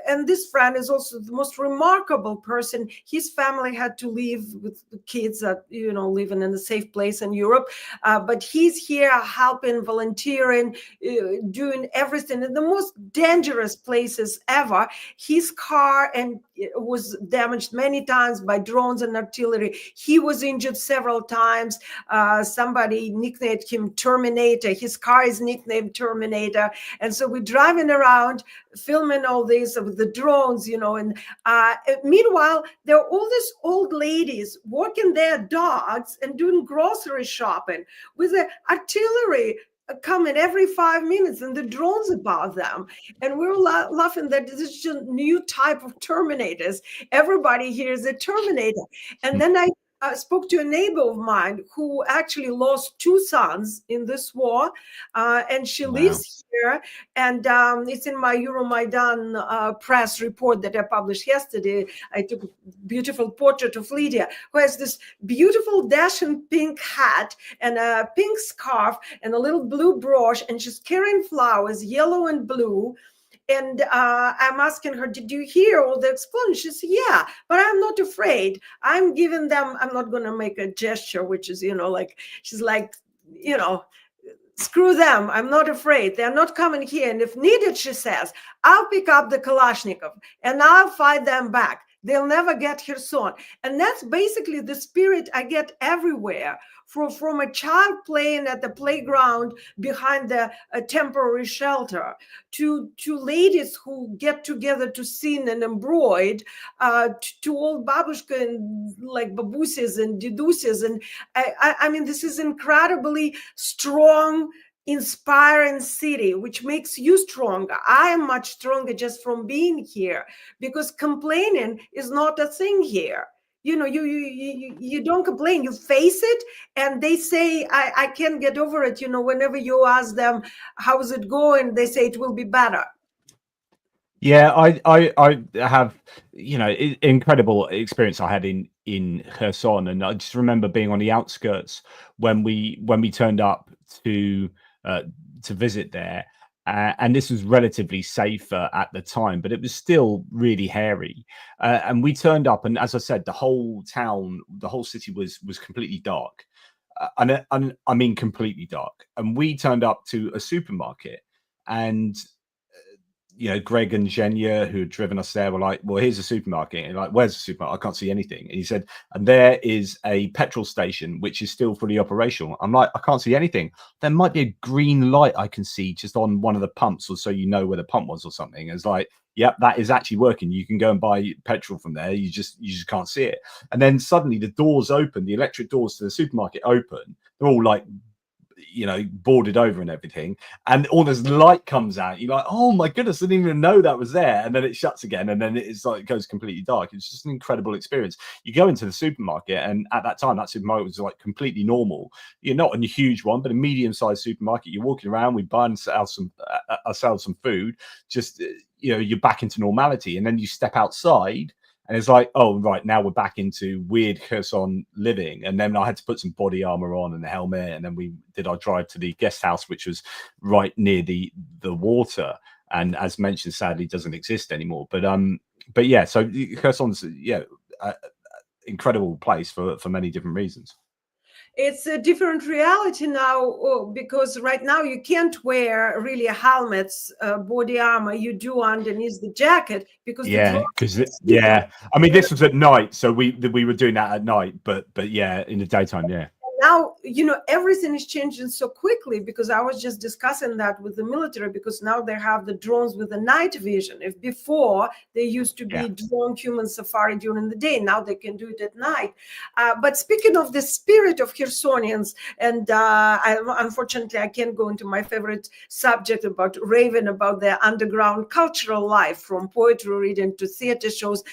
and this friend is also the most remarkable person. His family had to leave with the kids that, you know, living in a safe place in Europe. But he's here helping, volunteering, doing everything in the most dangerous places ever. His car was damaged many times by drones and artillery. He was injured several times. Somebody nicknamed him Terminator. His car is nicknamed Terminator. And so we're driving around, filming all this with the drones, you know, and meanwhile, there are all these old ladies walking their dogs and doing grocery shopping with the artillery coming every 5 minutes and the drones above them. And we're laughing that this is just a new type of Terminators. Everybody here is a Terminator. And then I spoke to a neighbor of mine who actually lost 2 sons in this war, and she lives here, and it's in my Euromaidan press report that I published yesterday. I took a beautiful portrait of Lydia, who has this beautiful dashing pink hat and a pink scarf and a little blue brooch, and she's carrying flowers, yellow and blue. And I'm asking her, did you hear all the explosions? She said, yeah, but I'm not afraid. I'm giving them, I'm not going to make a gesture, which is, you know, like, she's like, you know, screw them. I'm not afraid. They're not coming here. And if needed, she says, I'll pick up the Kalashnikov and I'll fight them back. They'll never get Kherson. And that's basically the spirit I get everywhere, from a child playing at the playground behind the temporary shelter, to ladies who get together to sing and embroid, to old babushka and like babuses and diduses. And I mean, this is incredibly strong, inspiring city, which makes you stronger. I am much stronger just from being here, because complaining is not a thing here. You know, you don't complain, you face it. And they say, I can't get over it. You know, whenever you ask them, how's it going? They say it will be better. Yeah, I have, you know, incredible experience I had in Kherson, and I just remember being on the outskirts when we turned up to visit there, and this was relatively safe at the time, but it was still really hairy. And we turned up, and as I said, the whole town, the whole city was completely dark, and I mean completely dark. And we turned up to a supermarket, and you know, Greg and Zhenya, who had driven us there, were like, well, here's a supermarket. And like, where's the supermarket? I can't see anything. And he said, and there is a petrol station, which is still fully operational. I'm like, I can't see anything. There might be a green light I can see just on one of the pumps, or so you know where the pump was or something. And it's like, yep, that is actually working. You can go and buy petrol from there. You just can't see it. And then suddenly the doors open, the electric doors to the supermarket open. They're all like, you know, boarded over and everything, and all this light comes out. You're like, oh my goodness, I didn't even know that was there. And then it shuts again, and then it's like it goes completely dark. It's just an incredible experience. You go into the supermarket, and at that time that supermarket was like completely normal. You're not in a huge one, but a medium-sized supermarket. You're walking around, we buy ourselves some food, just, you know, you're back into normality. And then you step outside, and it's like, oh, right, now we're back into weird Kherson living. And then I had to put some body armor on and a helmet. And then we did our drive to the guest house, which was right near the water. And as mentioned, sadly, doesn't exist anymore. But yeah, so Kherson's, incredible place for many different reasons. It's a different reality now, because right now you can't wear really helmets, body armor. You do underneath the jacket, because I mean, this was at night, so we were doing that at night, but yeah, in the daytime, yeah. Now, you know, everything is changing so quickly, because I was just discussing that with the military, because now they have the drones with the night vision. If before they used to be drone human safari during the day, now they can do it at night. But speaking of the spirit of Khersonians, and unfortunately I can't go into my favorite subject about raving about their underground cultural life, from poetry reading to theater shows.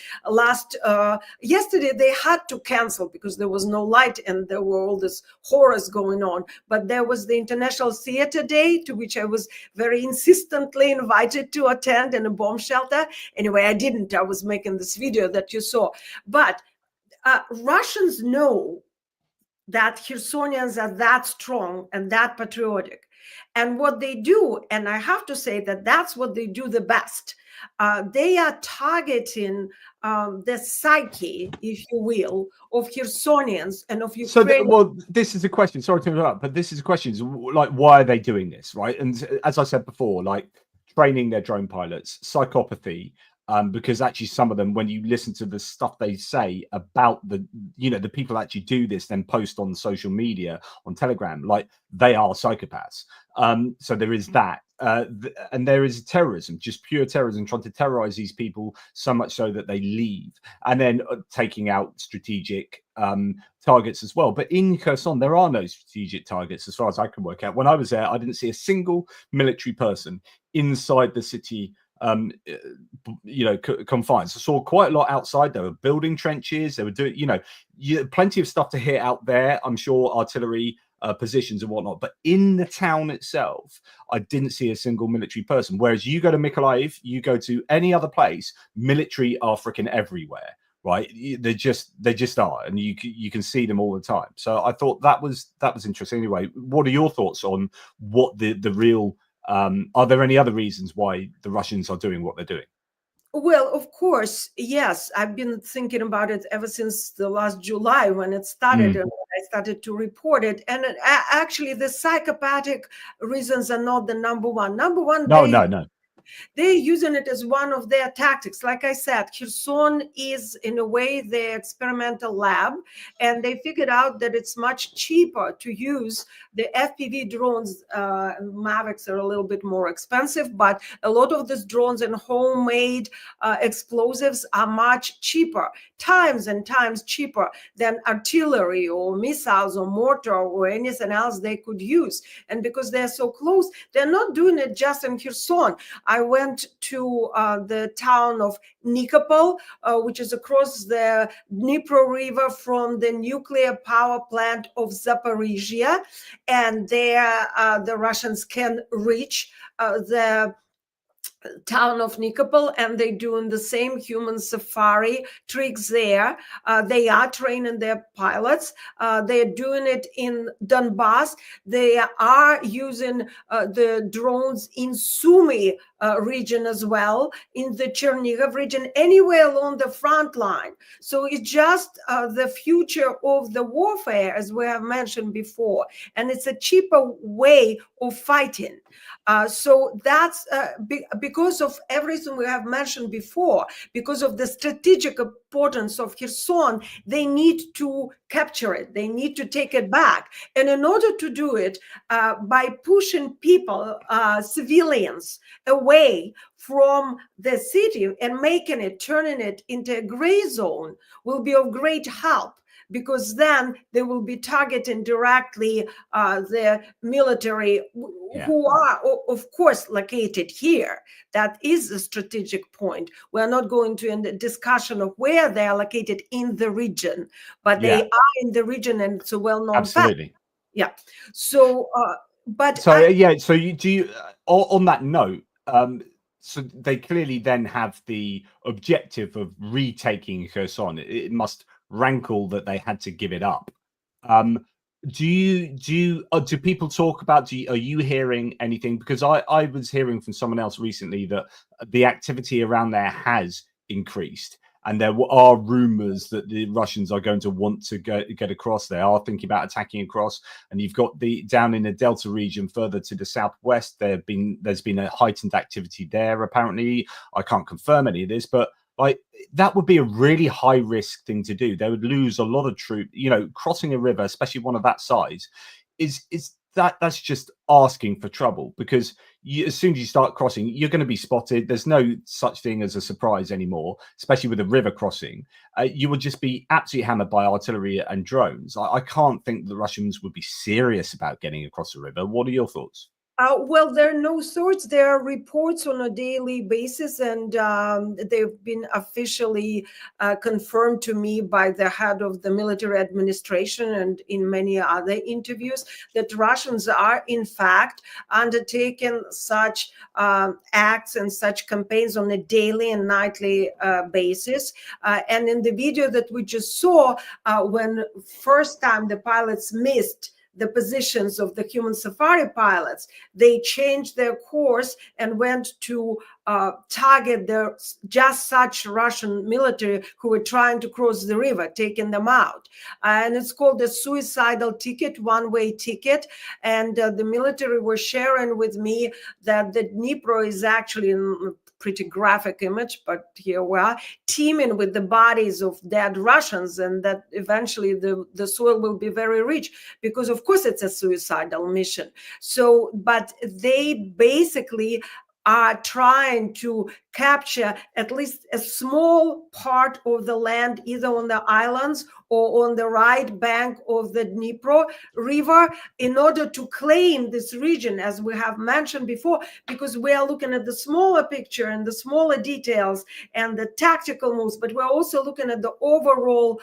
Yesterday they had to cancel because there was no light, and there were all this horrors going on. But there was the International Theater Day, to which I was very insistently invited to attend, in a bomb shelter. Anyway, I didn't. I was making this video that you saw. But Russians know that Khersonians are that strong and that patriotic. And what they do, and I have to say that that's what they do the best. They are targeting the psyche, if you will, of Khersonians and of Ukraine. Well, this is a question. Sorry to interrupt, but this is a question. Like, why are they doing this, right? And as I said before, like training their drone pilots, psychopathy. Because actually some of them, when you listen to the stuff they say about the people actually do this, then post on social media, on Telegram, like they are psychopaths. So there is that. And there is terrorism, just pure terrorism, trying to terrorize these people so much so that they leave, and then taking out strategic targets as well. But in Kherson, there are no strategic targets as far as I can work out. When I was there, I didn't see a single military person inside the city confines. I saw quite a lot outside. They were building trenches. They were doing, plenty of stuff to hit out there. I'm sure artillery positions and whatnot. But in the town itself, I didn't see a single military person. Whereas you go to Mykolaiv, you go to any other place, military are freaking everywhere. Right? They just are, and you can see them all the time. So I thought that was interesting. Anyway, what are your thoughts on what the real are there any other reasons why the Russians are doing what they're doing? Well, of course, yes. I've been thinking about it ever since the last July when it started, and I started to report it. And actually, the psychopathic reasons are not the number one. No. They're using it as one of their tactics. Like I said, Kherson is in a way their experimental lab, and they figured out that it's much cheaper to use the FPV drones. Mavics are a little bit more expensive, but a lot of these drones and homemade explosives are much cheaper, times and times cheaper than artillery or missiles or mortar or anything else they could use. And because they're so close, they're not doing it just in Kherson. I went to the town of Nikopol, which is across the Dnipro River from the nuclear power plant of Zaporizhia, and there the Russians can reach the town of Nikopol, and they're doing the same human safari tricks there. They are training their pilots. They're doing it in Donbass. They are using the drones in Sumy region as well, in the Chernihiv region, anywhere along the front line. So it's just the future of the warfare, as we have mentioned before, and it's a cheaper way of fighting. So that's because of everything we have mentioned before, because of the strategic importance of Kherson, they need to capture it. They need to take it back. And in order to do it, by pushing people, civilians, away from the city and making it, turning it into a gray zone will be of great help, because then they will be targeting directly the military who are, of course, located here. That is a strategic point. We're not going to end the discussion of where they are located in the region, but they are in the region, and it's a well-known Absolutely. fact. Yeah. So, so you do on that note, so they clearly then have the objective of retaking Kherson. It must rankle that they had to give it up. Do people talk about? Are you hearing anything? Because I was hearing from someone else recently that the activity around there has increased, and there are rumors that the Russians are going to want to get across. They are thinking about attacking across, and you've got down in the Delta region further to the southwest. There's been a heightened activity there. Apparently, I can't confirm any of this, but like that would be a really high risk thing to do. They would lose a lot of troops. You know, crossing a river, especially one of that size, that's just asking for trouble, because as soon as you start crossing, you're going to be spotted. There's no such thing as a surprise anymore, especially with a river crossing. You would just be absolutely hammered by artillery and drones. I can't think the Russians would be serious about getting across the river. What are your thoughts? Well, there are no sorts. There are reports on a daily basis, and they've been officially confirmed to me by the head of the military administration and in many other interviews, that Russians are, in fact, undertaking such acts and such campaigns on a daily and nightly basis. And in the video that we just saw, when first time the pilots missed the positions of the human safari pilots, they changed their course and went to target the just such Russian military who were trying to cross the river, taking them out. And it's called a suicidal ticket, one-way ticket. And the military were sharing with me that the Dnipro is actually in pretty graphic image, but here we are, teeming with the bodies of dead Russians, and that eventually the soil will be very rich, because of course it's a suicidal mission. So, but they basically are trying to capture at least a small part of the land, either on the islands or on the right bank of the Dnipro River, in order to claim this region, as we have mentioned before, because we are looking at the smaller picture and the smaller details and the tactical moves, but we're also looking at the overall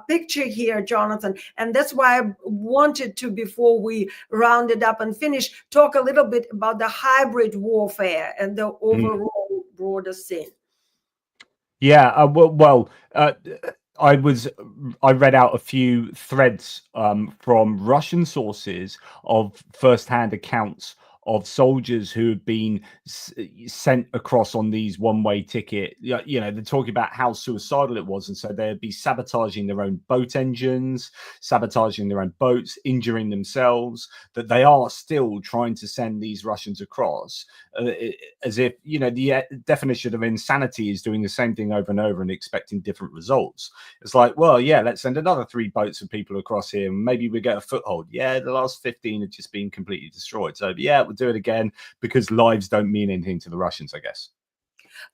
picture here, Jonathan. And that's why I wanted to, before we round it up and finish, talk a little bit about the hybrid warfare and the overall broader scene. Yeah, I read out a few threads from Russian sources of first-hand accounts of soldiers who have been sent across on these one-way ticket. You know, they're talking about how suicidal it was, and so they'd be sabotaging their own boat engines, sabotaging their own boats, injuring themselves, that they are still trying to send these Russians across, as if, you know, the definition of insanity is doing the same thing over and over and expecting different results. It's like, well, yeah, let's send another 3 boats of people across here, and maybe we get a foothold. Yeah, the last 15 have just been completely destroyed. So yeah, we'll do it again, because lives don't mean anything to the Russians, I guess.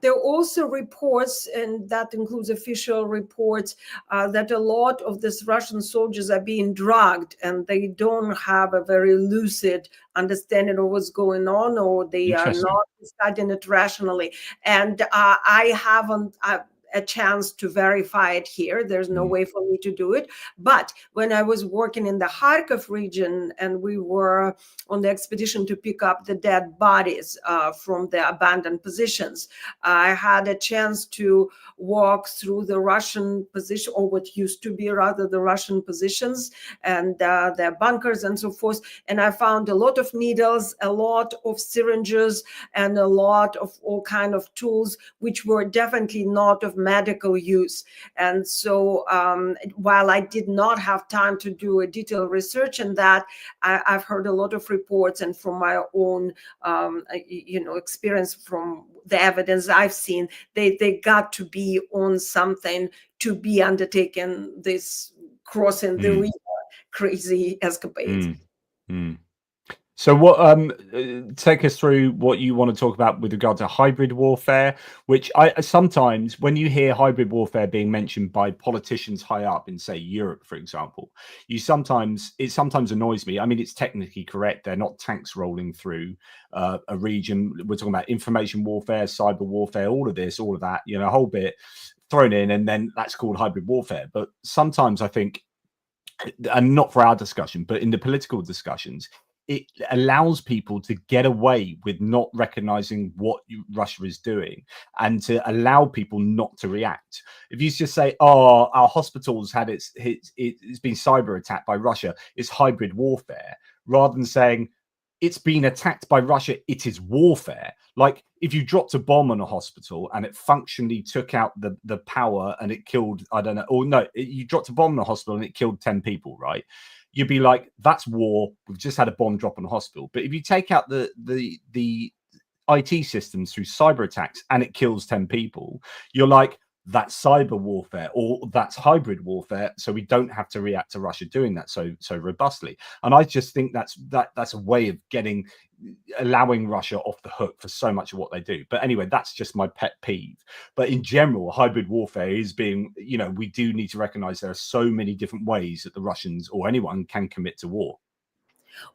There are also reports, and that includes official reports, that a lot of these Russian soldiers are being drugged, and they don't have a very lucid understanding of what's going on, or they are not studying it rationally. And I haven't a chance to verify it here. There's no way for me to do it. But when I was working in the Kharkiv region, and we were on the expedition to pick up the dead bodies from the abandoned positions, I had a chance to walk through the Russian position, or what used to be rather the Russian positions, and their bunkers and so forth. And I found a lot of needles, a lot of syringes, and a lot of all kind of tools, which were definitely not of medical use. And so while I did not have time to do a detailed research in that, I've heard a lot of reports, and from my own experience, from the evidence I've seen, they got to be on something to be undertaken this crossing the river crazy escapades. So what take us through what you want to talk about with regard to hybrid warfare, which I sometimes, when you hear hybrid warfare being mentioned by politicians high up in, say, Europe, for example, it sometimes annoys me. I mean, it's technically correct. They're not tanks rolling through a region. We're talking about information warfare, cyber warfare, all of this, all of that, you know, a whole bit thrown in, and then that's called hybrid warfare. But sometimes I think, and not for our discussion, but in the political discussions, it allows people to get away with not recognizing what Russia is doing, and to allow people not to react. If you just say, oh, our hospitals had it's been cyber attacked by Russia, it's hybrid warfare, rather than saying it's been attacked by Russia, it is warfare. Like, if you dropped a bomb on a hospital and it functionally took out the power and it killed, I don't know, or no, you dropped a bomb on a hospital and it killed 10 people, right? You'd be like, that's war. We've just had a bomb drop on a hospital. But if you take out the IT systems through cyber attacks and it kills 10 people, you're like, that's cyber warfare, or that's hybrid warfare. So we don't have to react to Russia doing that so robustly. And I just think that's a way of allowing Russia off the hook for so much of what they do. But anyway, that's just my pet peeve. But in general, hybrid warfare is being, you know, we do need to recognize there are so many different ways that the Russians or anyone can commit to war.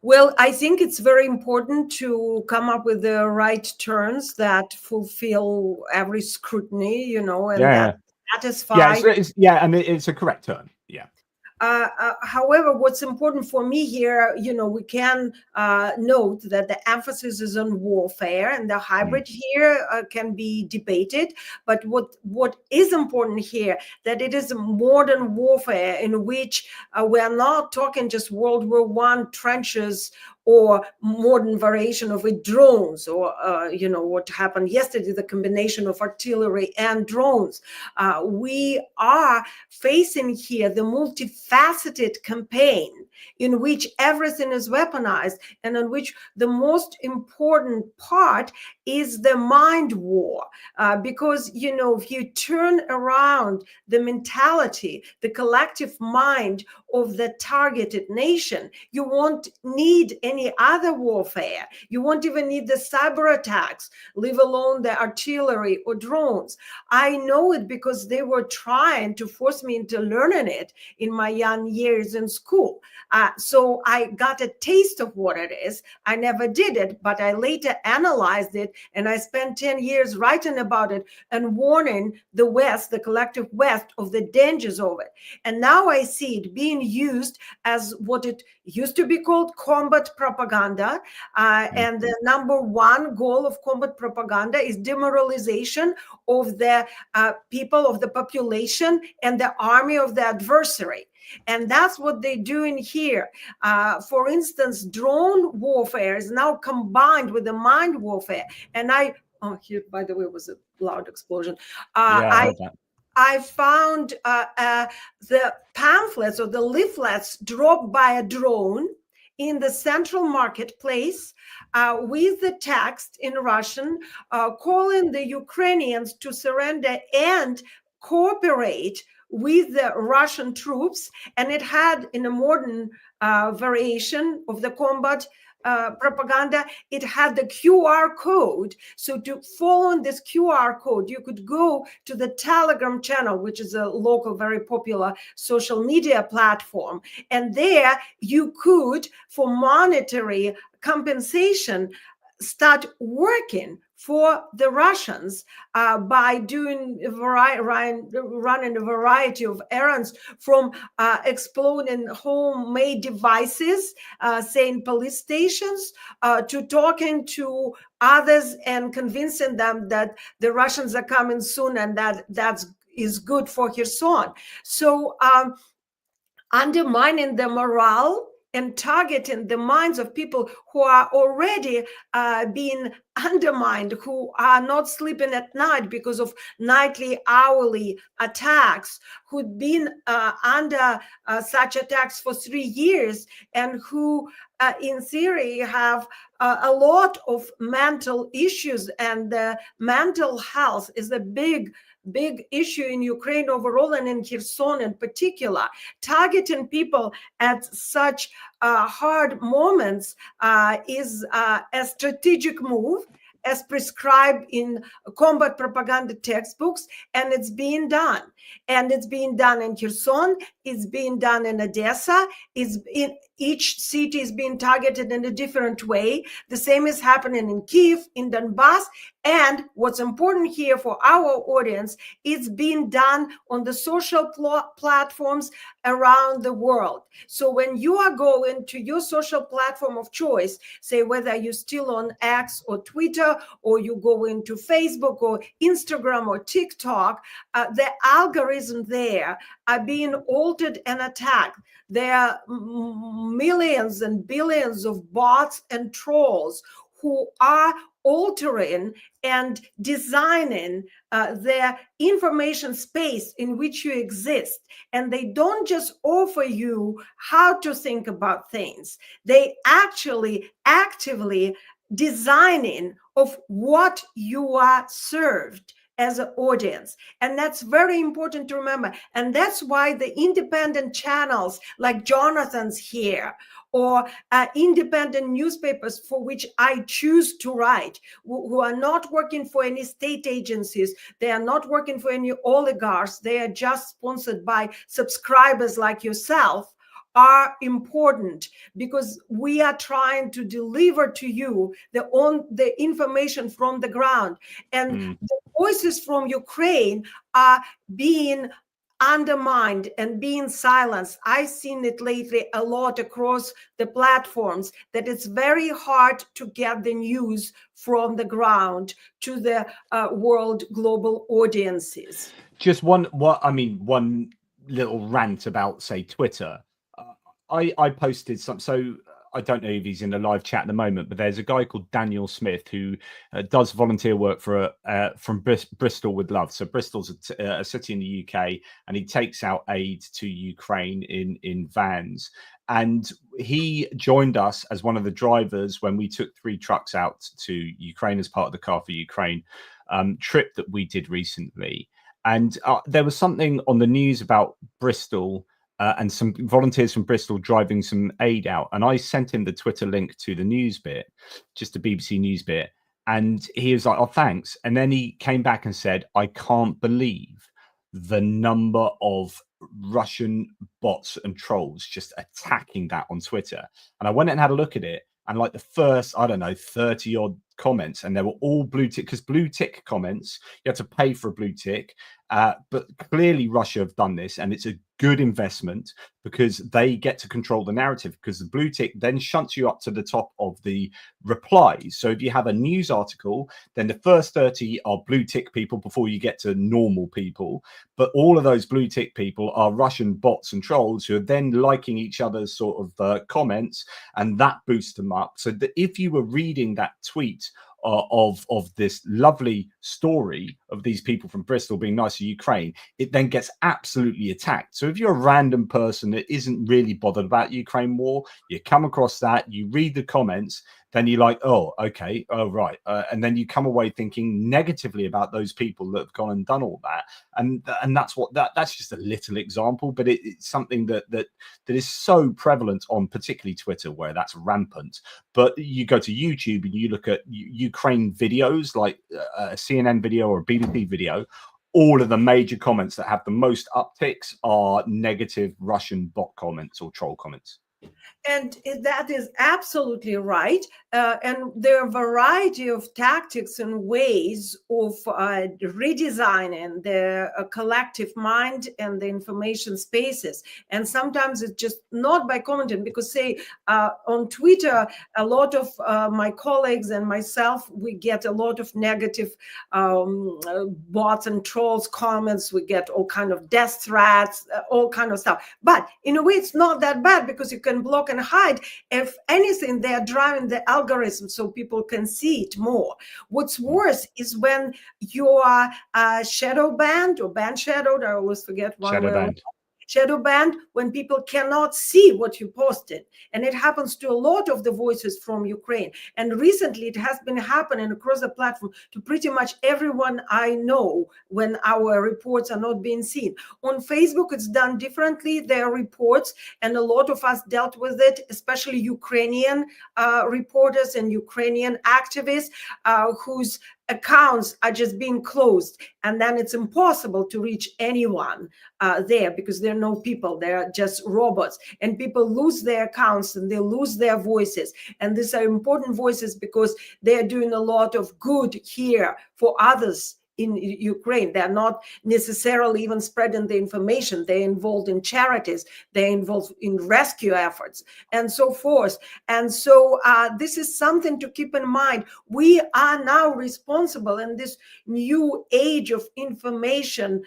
Well, I think it's very important to come up with the right terms that fulfill every scrutiny, you know, and that satisfy. And it's a correct term. Yeah. However, what's important for me here, you know, we can note that the emphasis is on warfare, and the hybrid here can be debated. But what is important here, that it is modern warfare in which we are not talking just World War I trenches or modern variation of it, drones, or you know, what happened yesterday, the combination of artillery and drones. We are facing here the multifaceted campaign in which everything is weaponized, and in which the most important part is the mind war. Because, you know, if you turn around the mentality, the collective mind of the targeted nation, you won't need any other warfare. You won't even need the cyber attacks, leave alone the artillery or drones. I know it because they were trying to force me into learning it in my young years in school. So I got a taste of what it is. I never did it, but I later analyzed it, and I spent 10 years writing about it and warning the West, the collective West, of the dangers of it. And now I see it being used as what it used to be called combat propaganda. And the number one goal of combat propaganda is demoralization of the people, of the population, and the army of the adversary. And that's what they're doing here. For instance, drone warfare is now combined with the mind warfare. And oh, here, by the way, was a loud explosion. I heard that. I found the pamphlets or the leaflets dropped by a drone in the central marketplace with the text in Russian calling the Ukrainians to surrender and cooperate with the Russian troops. And it had, in a modern variation of the combat propaganda, it had the QR code. So to follow this QR code, you could go to the Telegram channel, which is a local, very popular social media platform. And there you could, for monetary compensation, start working for the Russians by doing running a variety of errands, from exploding homemade devices, say in police stations, to talking to others and convincing them that the Russians are coming soon and that is good for Kherson. So undermining the morale and targeting the minds of people who are already being undermined, who are not sleeping at night because of nightly, hourly attacks, who'd been under such attacks for 3 years, and who in theory have a lot of mental issues. And mental health is a big issue in Ukraine overall, and in Kherson in particular. Targeting people at such hard moments is a strategic move, as prescribed in combat propaganda textbooks, and it's being done. And it's being done in Kherson, it's being done in Odessa, it's in each city is being targeted in a different way. The same is happening in Kiev, in Donbass. And what's important here for our audience, it's being done on the social platforms around the world. So when you are going to your social platform of choice, say whether you're still on X or Twitter, or you go into Facebook or Instagram or TikTok, the algorithm there are being altered and attacked. There are millions and billions of bots and trolls who are altering and designing their information space in which you exist. And they don't just offer you how to think about things. They actually actively designing of what you are served as an audience. And that's very important to remember. And that's why the independent channels like Jonathan's here, or independent newspapers for which I choose to write, who are not working for any state agencies, they are not working for any oligarchs, they are just sponsored by subscribers like yourself, are important, because we are trying to deliver to you the information from the ground. And the voices from Ukraine are being undermined and being silenced. I've seen it lately a lot across the platforms, that it's very hard to get the news from the ground to the world global audiences. Just one little rant about, say, Twitter. I posted some, so I don't know if he's in a live chat at the moment, but there's a guy called Daniel Smith who does volunteer work for from Bristol with Love. So Bristol's a city in the UK, and he takes out aid to Ukraine in vans. And he joined us as one of the drivers when we took 3 trucks out to Ukraine as part of the Car for Ukraine trip that we did recently. And there was something on the news about Bristol and some volunteers from Bristol driving some aid out. And I sent him the Twitter link to the news bit, just the BBC news bit. And he was like, oh, thanks. And then he came back and said, I can't believe the number of Russian bots and trolls just attacking that on Twitter. And I went and had a look at it. And like the first, I don't know, 30 odd comments, and they were all blue tick, because blue tick comments, you have to pay for a blue tick. But clearly Russia have done this, and it's a good investment because they get to control the narrative, because the blue tick then shunts you up to the top of the replies. So if you have a news article, then the first 30 are blue tick people before you get to normal people. But all of those blue tick people are Russian bots and trolls who are then liking each other's sort of comments, and that boosts them up. So that if you were reading that tweet of this lovely story of these people from Bristol being nice to Ukraine, it then gets absolutely attacked. So if you're a random person that isn't really bothered about Ukraine war, you come across that, you read the comments, then you're like, oh, okay, oh, right. And then you come away thinking negatively about those people that have gone and done all that. And that's just a little example, but it's something that is so prevalent on particularly Twitter, where that's rampant. But you go to YouTube and you look at Ukraine videos, like a CNN video or a BBC video, all of the major comments that have the most upticks are negative Russian bot comments or troll comments. And that is absolutely right. And there are a variety of tactics and ways of redesigning the collective mind and the information spaces. And sometimes it's just not by commenting, because say on Twitter, a lot of my colleagues and myself, we get a lot of negative bots and trolls comments. We get all kind of death threats, all kind of stuff. But in a way, it's not that bad, because you can block and hide. If anything, they're driving the algorithm so people can see it more. What's worse is when you are shadow banned or ban shadowed. I always forget one word. Shadow banned, when people cannot see what you posted. And it happens to a lot of the voices from Ukraine. And recently it has been happening across the platform to pretty much everyone I know when our reports are not being seen. On Facebook, it's done differently. There are reports, and a lot of us dealt with it, especially Ukrainian reporters and Ukrainian activists whose accounts are just being closed, and then it's impossible to reach anyone there, because there are no people, they're just robots, and people lose their accounts and they lose their voices. And these are important voices because they're doing a lot of good here for others in Ukraine. They're not necessarily even spreading the information. They're involved in charities, they're involved in rescue efforts, and so forth. And so this is something to keep in mind. We are now responsible in this new age of information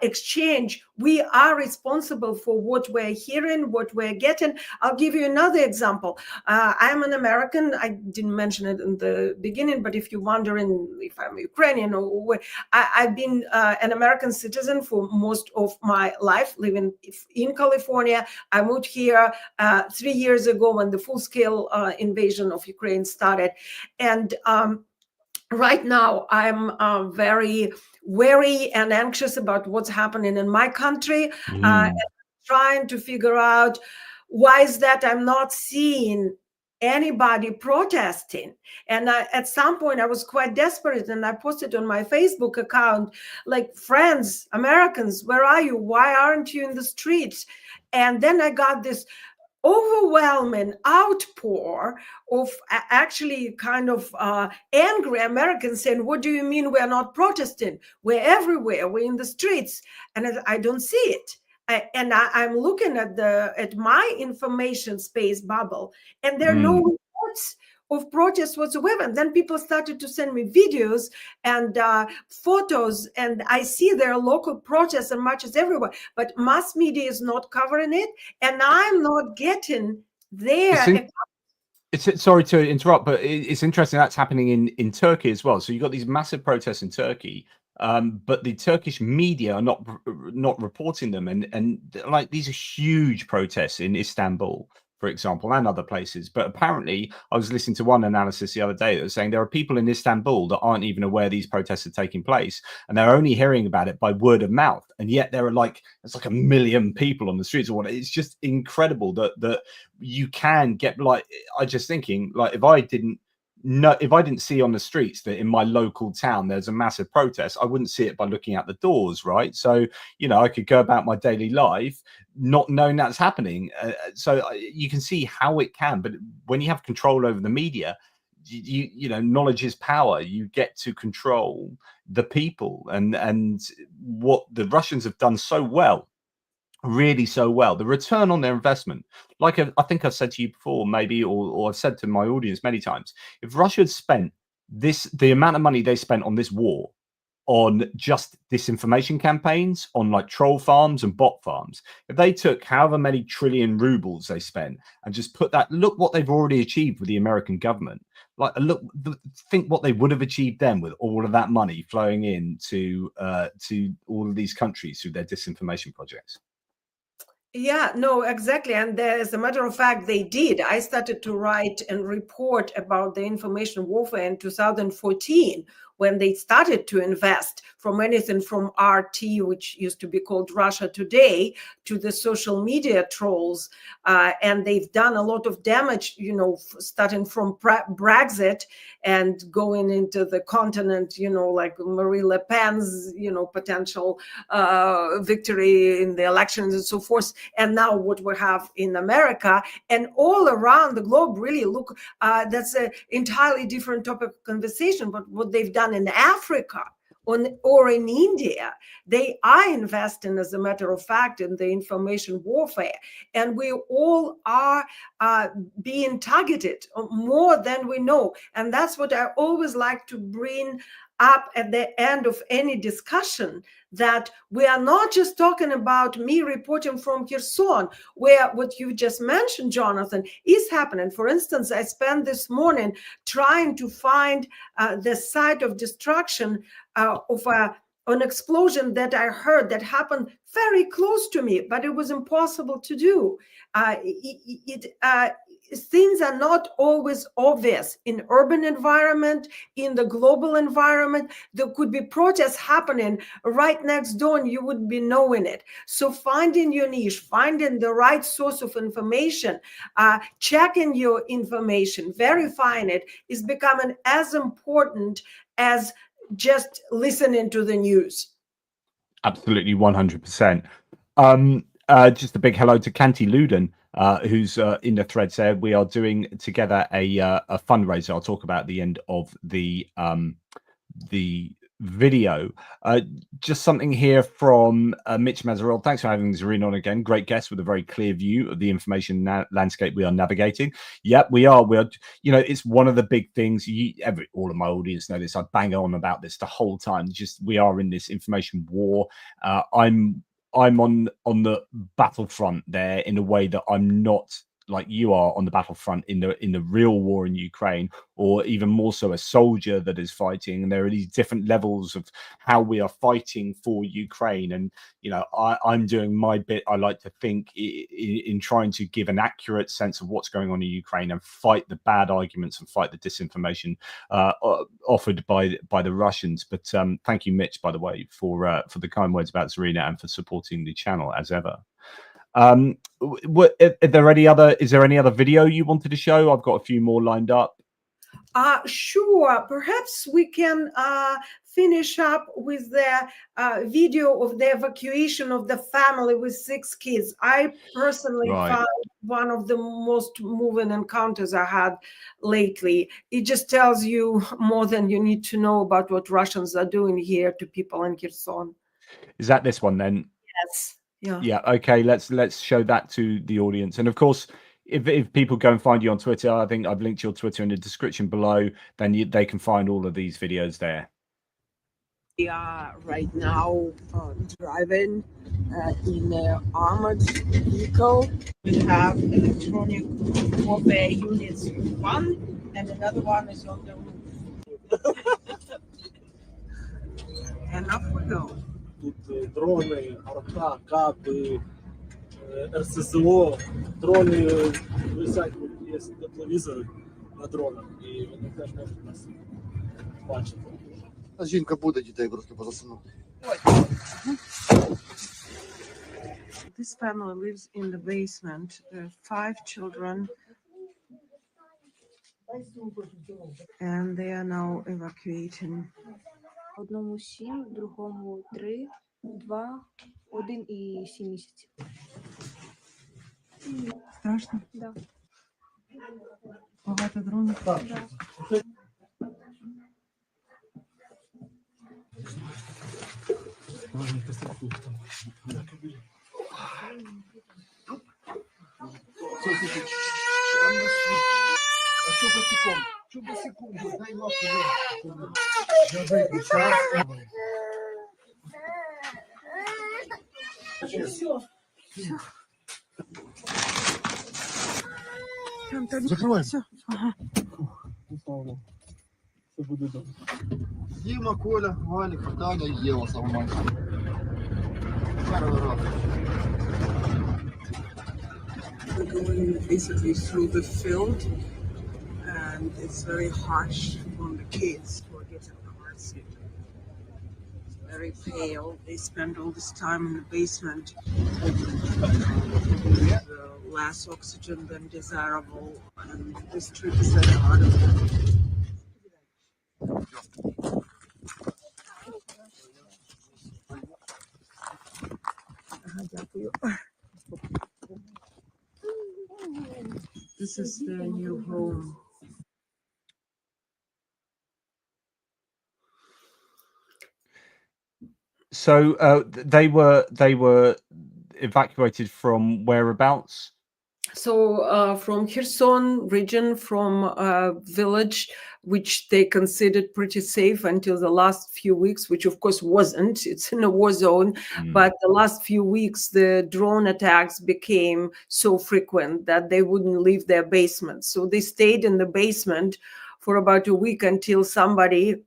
exchange. We are responsible for what we're hearing, what we're getting. I'll give you another example. I'm an American. I didn't mention it in the beginning, but if you're wondering if I'm Ukrainian or where, I've been an American citizen for most of my life, living in California. I moved here 3 years ago when the full-scale invasion of Ukraine started. And right now, I'm very wary and anxious about what's happening in my country, and trying to figure out why is that I'm not seeing anybody protesting. And at some point I was quite desperate, and I posted on my Facebook account, like, friends, Americans, where are you? Why aren't you in the streets? And then I got this overwhelming outpour of actually kind of angry Americans saying, what do you mean we're not protesting? We're everywhere, we're in the streets. And I don't see it. I'm looking at my information space bubble, and there are no reports of protests whatsoever. And then people started to send me videos and photos, and I see there are local protests and marches everywhere, but mass media is not covering it, and I'm not getting there. Sorry to interrupt, but it's interesting that's happening in Turkey as well. So you've got these massive protests in Turkey, but the Turkish media are not reporting them, and like, these are huge protests in Istanbul, for example, and other places. But apparently, I was listening to one analysis the other day that was saying there are people in Istanbul that aren't even aware these protests are taking place, and they're only hearing about it by word of mouth. And yet there are it's like 1 million people on the streets or what. It's just incredible that you can get, like, I just thinking, like, if I didn't see on the streets that in my local town there's a massive protest, I wouldn't see it by looking out the doors, right? So, you know, I could go about my daily life not knowing that's happening. So you can see how it can, but when you have control over the media, you know, knowledge is power. You get to control the people, and what the Russians have done so well, really so well, the return on their investment, like I think I've said to you before, maybe, or I've said to my audience many times, if Russia had spent the amount of money they spent on this war on just disinformation campaigns, on like troll farms and bot farms, if they took however many trillion rubles they spent and just put that, look what they've already achieved with the American government. Like, look, think what they would have achieved then with all of that money flowing in to all of these countries through their disinformation projects. Yeah, no, exactly. And as a matter of fact, they did. I started to write and report about the information warfare in 2014, when they started to invest from anything from RT, which used to be called Russia Today, to the social media trolls. And they've done a lot of damage, you know, starting from Brexit and going into the continent, you know, like Marine Le Pen's, you know, potential victory in the elections and so forth. And now what we have in America and all around the globe, really, look, that's an entirely different topic of conversation, but what they've done in Africa or in India, they are investing, as a matter of fact, in the information warfare. And we all are being targeted more than we know. And that's what I always like to bring up at the end of any discussion, that we are not just talking about me reporting from Kherson, where what you just mentioned, Jonathan, is happening. For instance, I spent this morning trying to find the site of destruction of an explosion that I heard that happened very close to me, but it was impossible to do. Things are not always obvious in urban environment, in the global environment. There could be protests happening right next door and you would be knowing it. So finding your niche, finding the right source of information, checking your information, verifying it is becoming as important as just listening to the news. Absolutely, 100%. Just a big hello to Kanti Luden, who's in the threads there. We are doing together a fundraiser. I'll talk about at the end of the video. Just something here from Mitch Mazarel. Thanks for having Zarina on again. Great guest with a very clear view of the information landscape we are navigating. Yep, we are. You know, it's one of the big things. All of my audience know this. I bang on about this the whole time. Just we are in this information war. I'm on the battlefront there in a way that I'm not like you are on the battlefront in the real war in Ukraine, or even more so a soldier that is fighting. And there are these different levels of how we are fighting for Ukraine. And, you know, I'm doing my bit, I like to think, in trying to give an accurate sense of what's going on in Ukraine and fight the bad arguments and fight the disinformation offered by the Russians. But thank you, Mitch, by the way, for the kind words about Zarina and for supporting the channel as ever. Is there any other video you wanted to show? I've got a few more lined up. Sure. Perhaps we can finish up with the video of the evacuation of the family with 6 kids. I personally found one of the most moving encounters I had lately. It just tells you more than you need to know about what Russians are doing here to people in Kherson. Is that this one then? Yes. Yeah. Yeah. Okay. Let's show that to the audience. And of course, if people go and find you on Twitter, I think I've linked your Twitter in the description below. Then they can find all of these videos there. We are right now driving in an armored vehicle. We have electronic warfare units 1, and another one is on the roof. And off we go. Тут дрони, арта, каби, РСЗО, дрони висять, є тепловізори на дронах, і вони теж можуть нас бачити. Жінка буде дітей просто позасунути. This family lives in the basement. There are 5 children, and they are now evacuating. Одному 7, другому 3, 2, 1 і 7 місяців. Страшно? Да. Багато дронів. Так. А что босиком? Что босиком? Дай лапу. Закрываем. Все. Ага. Це буде добре. Дима, Коля, Валик, Таня и Ева самая. Первый раз. We're going basically through the field, and it's very harsh on the kids who are getting car sick. It's very pale. They spend all this time in the basement. The less oxygen than desirable, and this trip is very hard on them. Дякую. This is their new home. So they were evacuated from whereabouts? So from Kherson region, from a village which they considered pretty safe until the last few weeks, which of course wasn't. It's in a war zone. But the last few weeks, the drone attacks became so frequent that they wouldn't leave their basement. So they stayed in the basement for about a week until somebody,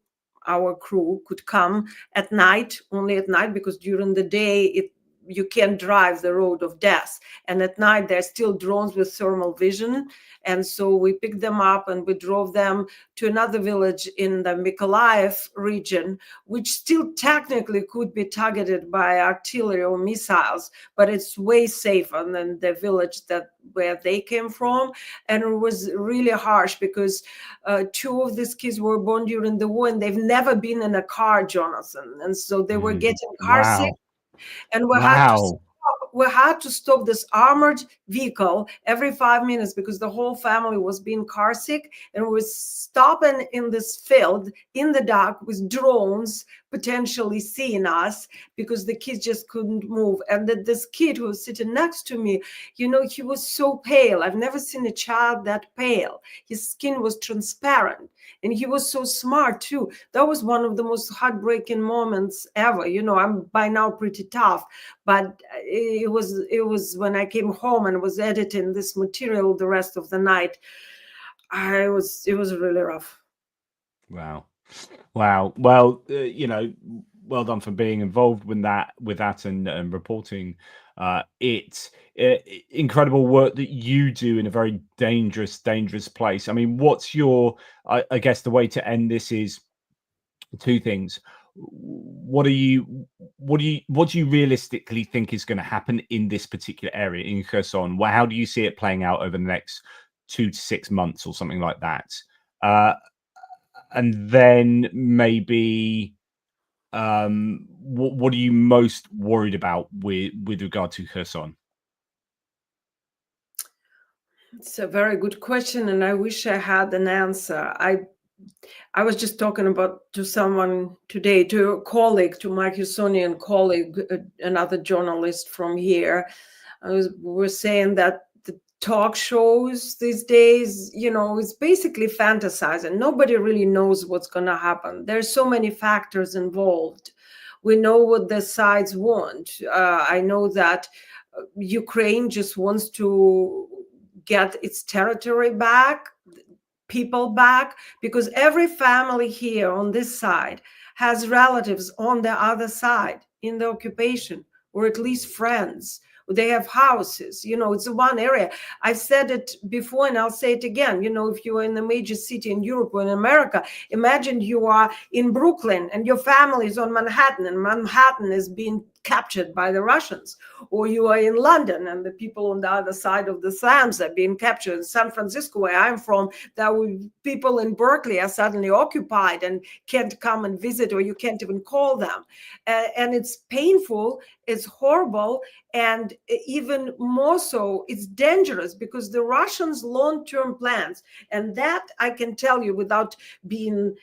our crew, could come at night, only at night, because during the day you can't drive the road of death. And at night, there's still drones with thermal vision. And so we picked them up and we drove them to another village in the Mykolaiv region, which still technically could be targeted by artillery or missiles, but it's way safer than the village where they came from. And it was really harsh because 2 of these kids were born during the war and they've never been in a car, Jonathan. And so they were getting car sick. And we had to stop this armored vehicle every 5 minutes because the whole family was being car sick, and we were stopping in this field in the dark with drones potentially seeing us because the kids just couldn't move. And this kid who was sitting next to me, he was so pale. I've never seen a child that pale. His skin was transparent and he was so smart too. That was one of the most heartbreaking moments ever. I'm by now pretty tough, but it was when I came home and was editing this material the rest of the night. It was really rough. Wow. Well, well done for being involved with that and reporting it. Incredible work that you do in a very dangerous place. I mean, what's your? I guess the way to end this is 2 things. What do you realistically think is going to happen in this particular area in Kherson? How do you see it playing out over the next 2 to 6 months or something like that? And then maybe what are you most worried about with regard to Kherson? It's a very good question, and I wish I had an answer. I was just talking to someone today, to a colleague, to my Khersonian colleague, another journalist from here. We were saying that the talk shows these days, it's basically fantasizing. Nobody really knows what's going to happen. There's so many factors involved. We know what the sides want. I know that Ukraine just wants to get its territory back, people back, because every family here on this side has relatives on the other side in the occupation, or at least friends. They have houses, it's one area. I've said it before and I'll say it again. If you are in a major city in Europe or in America, imagine you are in Brooklyn and your family is on Manhattan, and Manhattan is being captured by the Russians, or you are in London and the people on the other side of the Thames are being captured. In San Francisco, where I'm from, there were people in Berkeley are suddenly occupied and can't come and visit, or you can't even call them. And it's painful, it's horrible, and even more so, it's dangerous, because the Russians' long-term plans, and that I can tell you without being,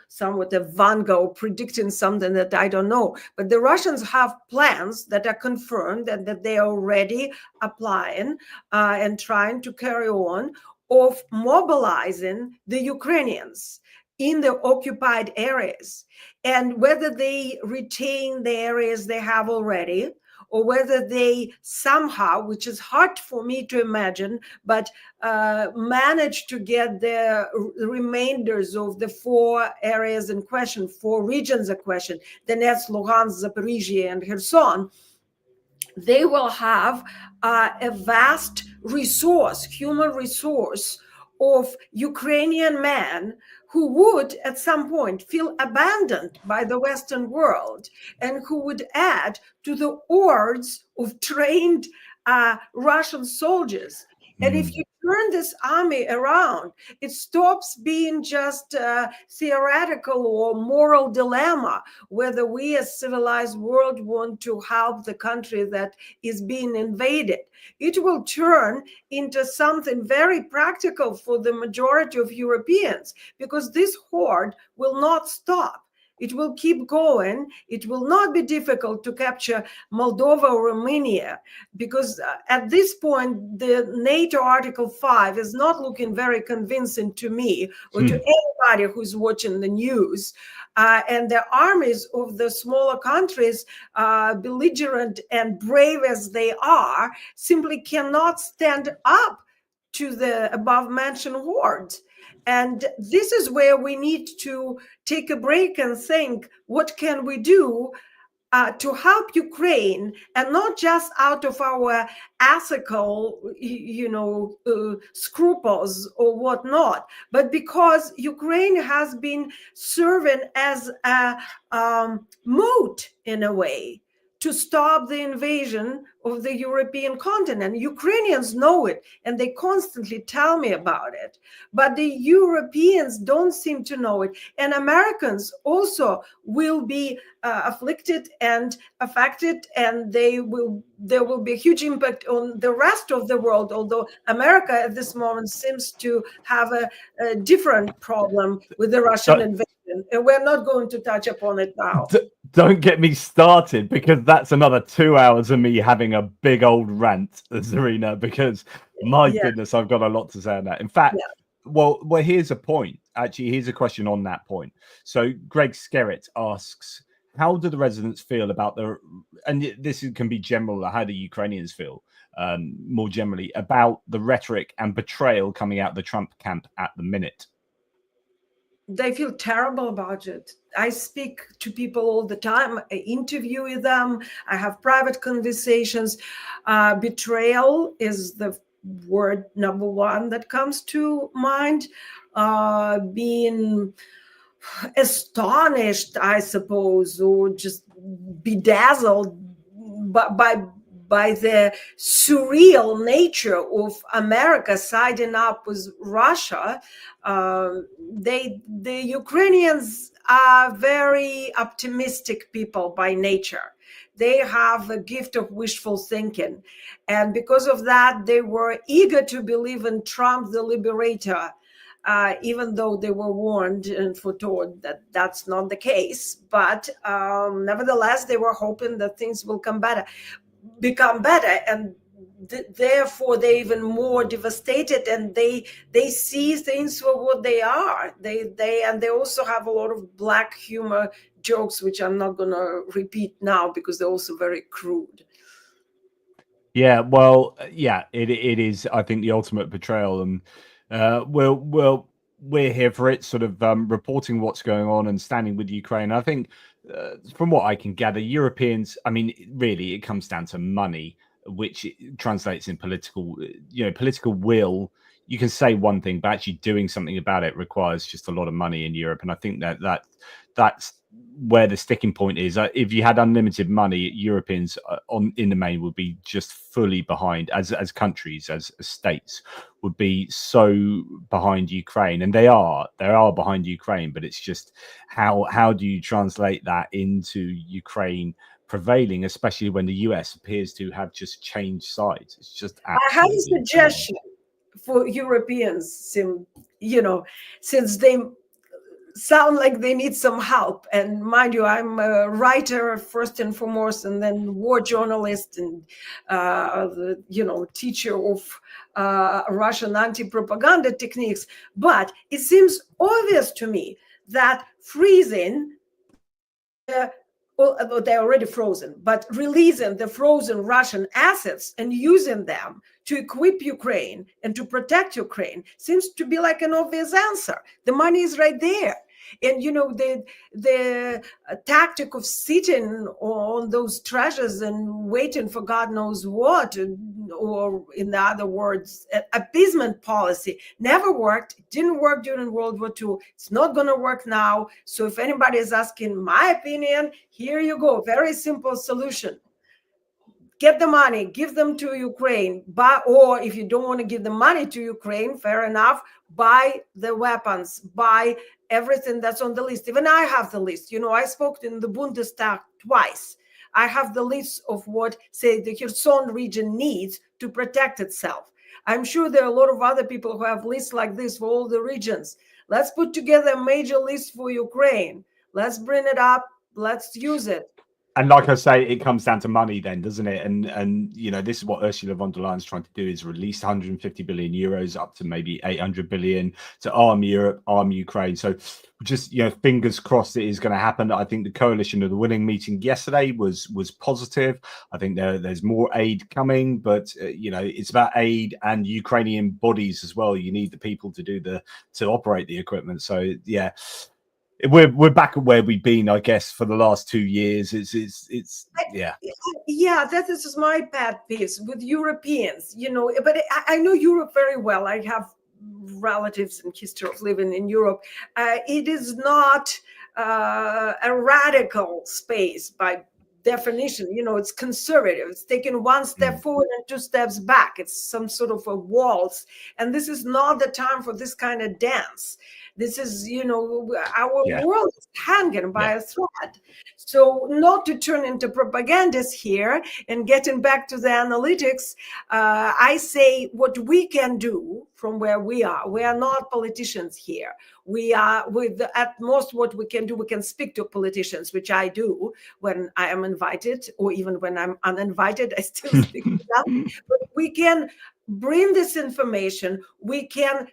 somewhat a Van Gogh predicting something that I don't know, but the Russians have plans that are confirmed and that they are already applying and trying to carry on, of mobilizing the Ukrainians in the occupied areas. And whether they retain the areas they have already, or whether they somehow, which is hard for me to imagine, but manage to get the remainders of the 4 areas in question, 4 regions in question, Donetsk, Luhansk, Zaporizhia, and Kherson, they will have a vast resource, human resource, of Ukrainian men who would at some point feel abandoned by the Western world, and who would add to the hordes of trained Russian soldiers. And if you turn this army around, it stops being just a theoretical or moral dilemma whether we as civilized world want to help the country that is being invaded. It will turn into something very practical for the majority of Europeans, because this horde will not stop. It will keep going. It will not be difficult to capture Moldova or Romania, because at this point, the NATO Article 5 is not looking very convincing to me or to anybody who's watching the news. And the armies of the smaller countries, belligerent and brave as they are, simply cannot stand up to the above-mentioned hordes. And this is where we need to take a break and think, what can we do to help Ukraine, and not just out of our ethical, scruples or whatnot, but because Ukraine has been serving as a moat in a way to stop the invasion of the European continent. Ukrainians know it, and they constantly tell me about it. But the Europeans don't seem to know it. And Americans also will be afflicted and affected, and there will be a huge impact on the rest of the world, although America at this moment seems to have a different problem with the Russian invasion. And we're not going to touch upon it now. Don't get me started, because that's another 2 hours of me having a big old rant, Zarina, because my goodness, I've got a lot to say on that. In fact, well, here's a point. Actually, here's a question on that point. So Greg Skerritt asks, how do the residents feel about and this can be general, how do Ukrainians feel more generally about the rhetoric and betrayal coming out of the Trump camp at the minute? They feel terrible about it. I speak to people all the time. I interview them. I have private conversations. Betrayal is the word number 1 that comes to mind. Being astonished, I suppose, or just bedazzled by the surreal nature of America siding up with Russia. The Ukrainians are very optimistic people by nature. They have a gift of wishful thinking. And because of that, they were eager to believe in Trump, the liberator, even though they were warned and foretold that that's not the case. But nevertheless, they were hoping that things will become better, and therefore they're even more devastated, and they see things for what they are. They also have a lot of black humor jokes, which I'm not going to repeat now because they're also very crude. Yeah, well, it is, I think, the ultimate betrayal, and we're here for it, sort of reporting what's going on and standing with Ukraine. I think from what I can gather, Europeans, I mean, really, it comes down to money, which translates in political will. You can say one thing, but actually doing something about it requires just a lot of money in Europe. And I think that's where the sticking point is. If you had unlimited money, Europeans in the main would be just fully behind, as countries, as states, would be so behind Ukraine, and they are behind Ukraine. But it's just how do you translate that into Ukraine prevailing, especially when the US appears to have just changed sides? It's just I have a suggestion for Europeans, since they sound like they need some help. And mind you, I'm a writer first and foremost, and then war journalist, and teacher of Russian anti-propaganda techniques. But it seems obvious to me that freezing, they're already frozen, but releasing the frozen Russian assets and using them to equip Ukraine and to protect Ukraine seems to be like an obvious answer. The money is right there. And the tactic of sitting on those treasures and waiting for God knows what, or in other words, appeasement policy, never worked. It didn't work during World War II. It's not going to work now. So if anybody is asking my opinion, here you go. Very simple solution. Get the money, give them to Ukraine, or if you don't want to give the money to Ukraine, fair enough, buy the weapons, buy everything that's on the list. Even I have the list. I spoke in the Bundestag twice. I have the list of what, say, the Kherson region needs to protect itself. I'm sure there are a lot of other people who have lists like this for all the regions. Let's put together a major list for Ukraine. Let's bring it up. Let's use it. And like I say, it comes down to money then, doesn't it? And this is what Ursula von der Leyen's trying to do, is release 150 billion euros up to maybe 800 billion to arm Europe, arm Ukraine. So just, fingers crossed it is going to happen. I think the coalition of the willing meeting yesterday was positive. I think there's more aid coming, but it's about aid and Ukrainian bodies as well. You need the people to operate the equipment. So yeah. We're back at where we've been, I guess, for the last 2 years. Yeah, that is my pet peeve with Europeans, but I know Europe very well. I have relatives and history of living in Europe. It is not a radical space by definition. It's conservative. It's taking one step forward and 2 steps back. It's some sort of a waltz. And this is not the time for this kind of dance. This is, our world is hanging by a thread. So not to turn into propagandists here and getting back to the analytics, I say what we can do from where we are. We are not politicians here. We are, at most what we can do, we can speak to politicians, which I do when I am invited, or even when I'm uninvited, I still speak to them. But we can bring this information. We can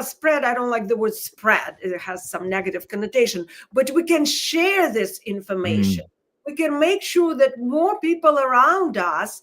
spread, I don't like the word spread, it has some negative connotation, but we can share this information. We can make sure that more people around us,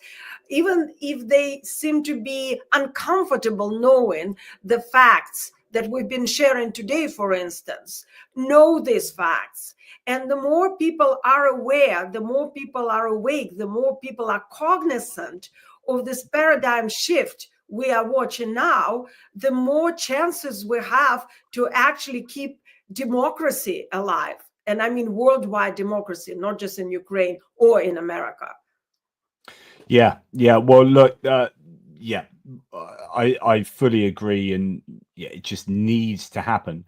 even if they seem to be uncomfortable knowing the facts that we've been sharing today, for instance, know these facts. And the more people are aware, the more people are awake, the more people are cognizant of this paradigm shift we are watching now, the more chances we have to actually keep democracy alive. And I mean worldwide democracy, not just in Ukraine or in America. Yeah. Well, look, I fully agree, and it just needs to happen.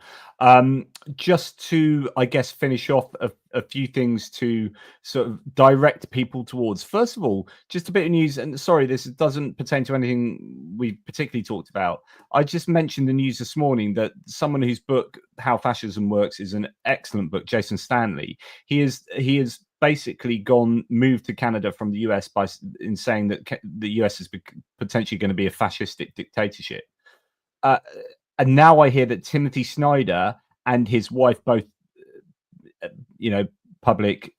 Just to, I guess, finish off a few things to sort of direct people towards. First of all, just a bit of news, and sorry, this doesn't pertain to anything we particularly talked about. I just mentioned the news this morning that someone whose book How Fascism Works is an excellent book, Jason Stanley. He is basically moved to Canada from the US in saying that the US is potentially going to be a fascistic dictatorship. And now I hear that Timothy Snyder and his wife, both, public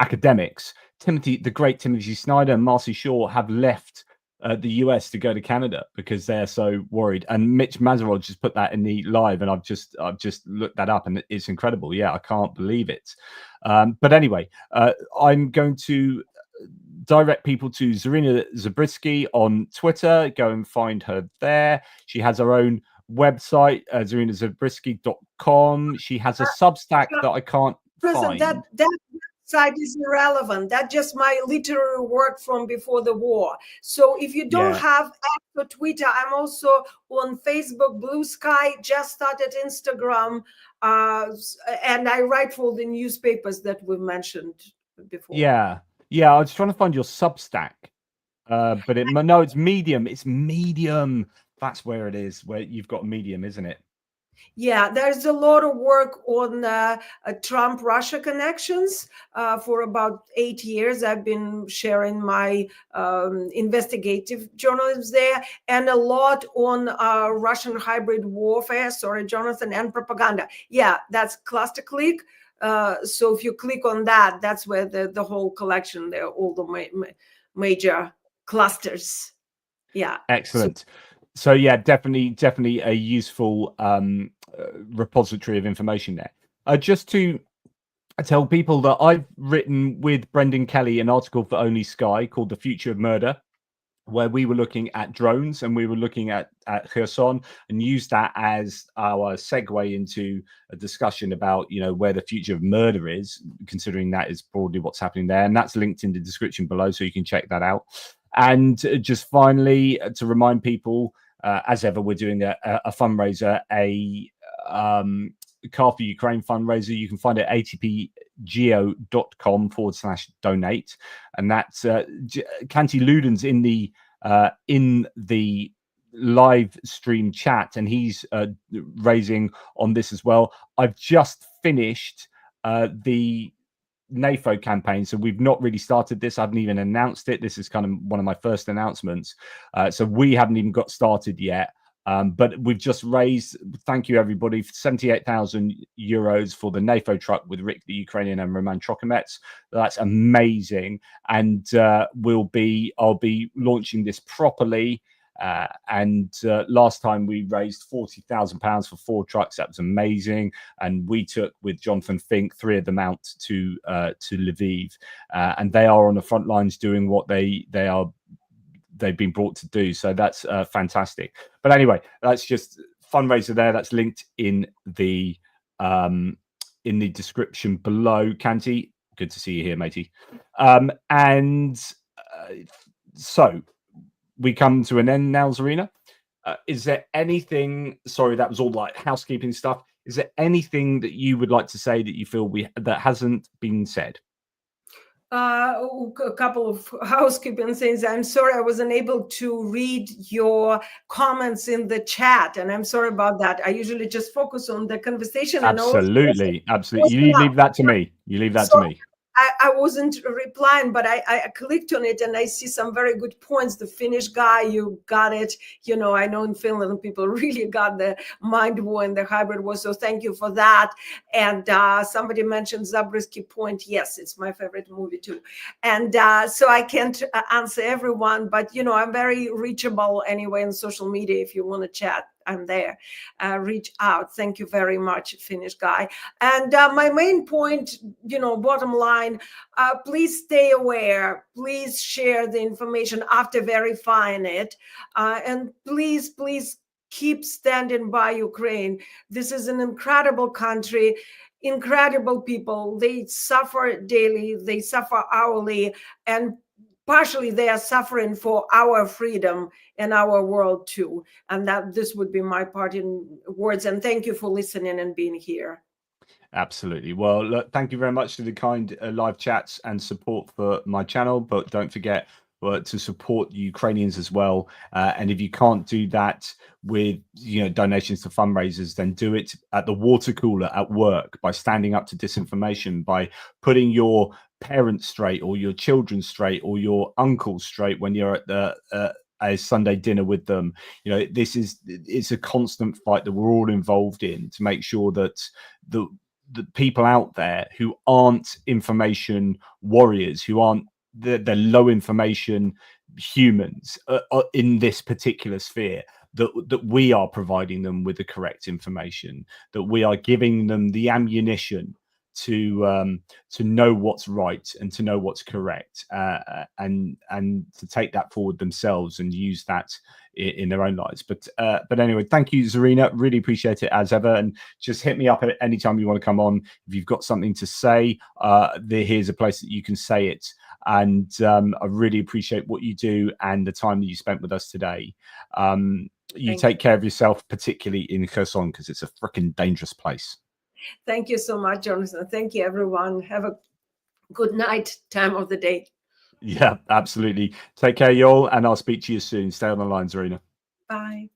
academics, the great Timothy Snyder and Marcy Shaw, have left the US to go to Canada because they're so worried. And Mitch Mazarod just put that in the live, and I've just looked that up, and it's incredible. Yeah, I can't believe it. But anyway, I'm going to direct people to Zarina Zabrisky on Twitter. Go and find her there. She has her own website, zarinazabrisky.com. She has a Substack that I can't find. That website is irrelevant. That's just my literary work from before the war. So if you don't have access to Twitter, I'm also on Facebook, Blue Sky, just started Instagram, and I write for the newspapers that we mentioned before. Yeah, I was trying to find your Substack, but no, it's Medium. It's Medium. That's where it is. Where you've got Medium, isn't it? Yeah, there's a lot of work on Trump-Russia connections. For about 8 years, I've been sharing my investigative journalism there, and a lot on Russian hybrid warfare, Jonathan, and propaganda. Yeah, that's Cluster Click. So if you click on that, that's where the whole collection there, all the major clusters. Yeah. Excellent. So yeah, definitely a useful repository of information there. Just to tell people that I've written with Brendan Kelly an article for Only Sky called "The Future of Murder," where we were looking at drones and we were looking at Kherson, and used that as our segue into a discussion about, you know, where the future of murder is, considering that is broadly what's happening there. And that's linked in the description below, so you can check that out. And just finally, to remind people, as ever, we're doing a fundraiser, a Car for Ukraine fundraiser. You can find it at ATPGEO.com/donate, and that's Kanti Luden's in the live stream chat, and he's raising on this as well. I've just finished the NAFO campaign, so we've not really started this. I haven't even announced it. This is kind of one of my first announcements, so we haven't even got started yet. But we've just raised, thank you everybody, 78,000 euros for the NAFO truck with Rick the Ukrainian and Roman Trocomets. That's amazing, and I'll be launching this properly. Last time we raised £40,000 for 4 trucks. That was amazing, and we took with Jonathan Fink 3 of them out to Lviv, and they are on the front lines doing what they've been brought to do. So that's fantastic. But anyway, that's just fundraiser there. That's linked in the description below. Kanti, good to see you here, matey. So we come to an end now, Zarina. Is there anything? Sorry, that was all like housekeeping stuff. Is there anything that you would like to say that you feel that hasn't been said? A couple of housekeeping things. I'm sorry I wasn't able to read your comments in the chat, and I'm sorry about that. I usually just focus on the conversation. Absolutely. You leave that to me. To me. I wasn't replying, but I clicked on it and I see some very good points. The Finnish guy, you got it. You know, I know in Finland people really got the mind war and the hybrid war. So thank you for that. And somebody mentioned Zabrisky Point. Yes, it's my favorite movie too. And so I can't answer everyone, but you know, I'm very reachable anyway on social media. If you want to chat, I'm there. Reach out. Thank you very much, Finnish guy. And my main point, you know, bottom line, please stay aware. Please share the information after verifying it. And please keep standing by Ukraine. This is an incredible country, incredible people. They suffer daily, they suffer hourly, and partially they are suffering for our freedom and our world too. And that this would be my parting words. And thank you for listening and being here. Absolutely. Well, look, thank you very much for the kind live chats and support for my channel. But don't forget to support the Ukrainians as well. And if you can't do that with, you know, donations to fundraisers, then do it at the water cooler at work by standing up to disinformation, by putting your parents straight or your children straight or your uncles straight when you're at a Sunday dinner with them. You know, it's a constant fight that we're all involved in to make sure that the people out there who aren't information warriors, who aren't the low information humans in this particular sphere, that we are providing them with the correct information, that we are giving them the ammunition to know what's right and to know what's correct, and to take that forward themselves and use that in their own lives. But anyway, thank you, Zarina. Really appreciate it as ever. And just hit me up at any time you want to come on. If you've got something to say, here's a place that you can say it. And I really appreciate what you do and the time that you spent with us today. You take care of yourself, particularly in Kherson, because it's a freaking dangerous place. Thank you so much, Jonathan. Thank you, everyone. Have a good night time of the day. Yeah, absolutely. Take care, y'all, and I'll speak to you soon. Stay on the line, Zarina. Bye.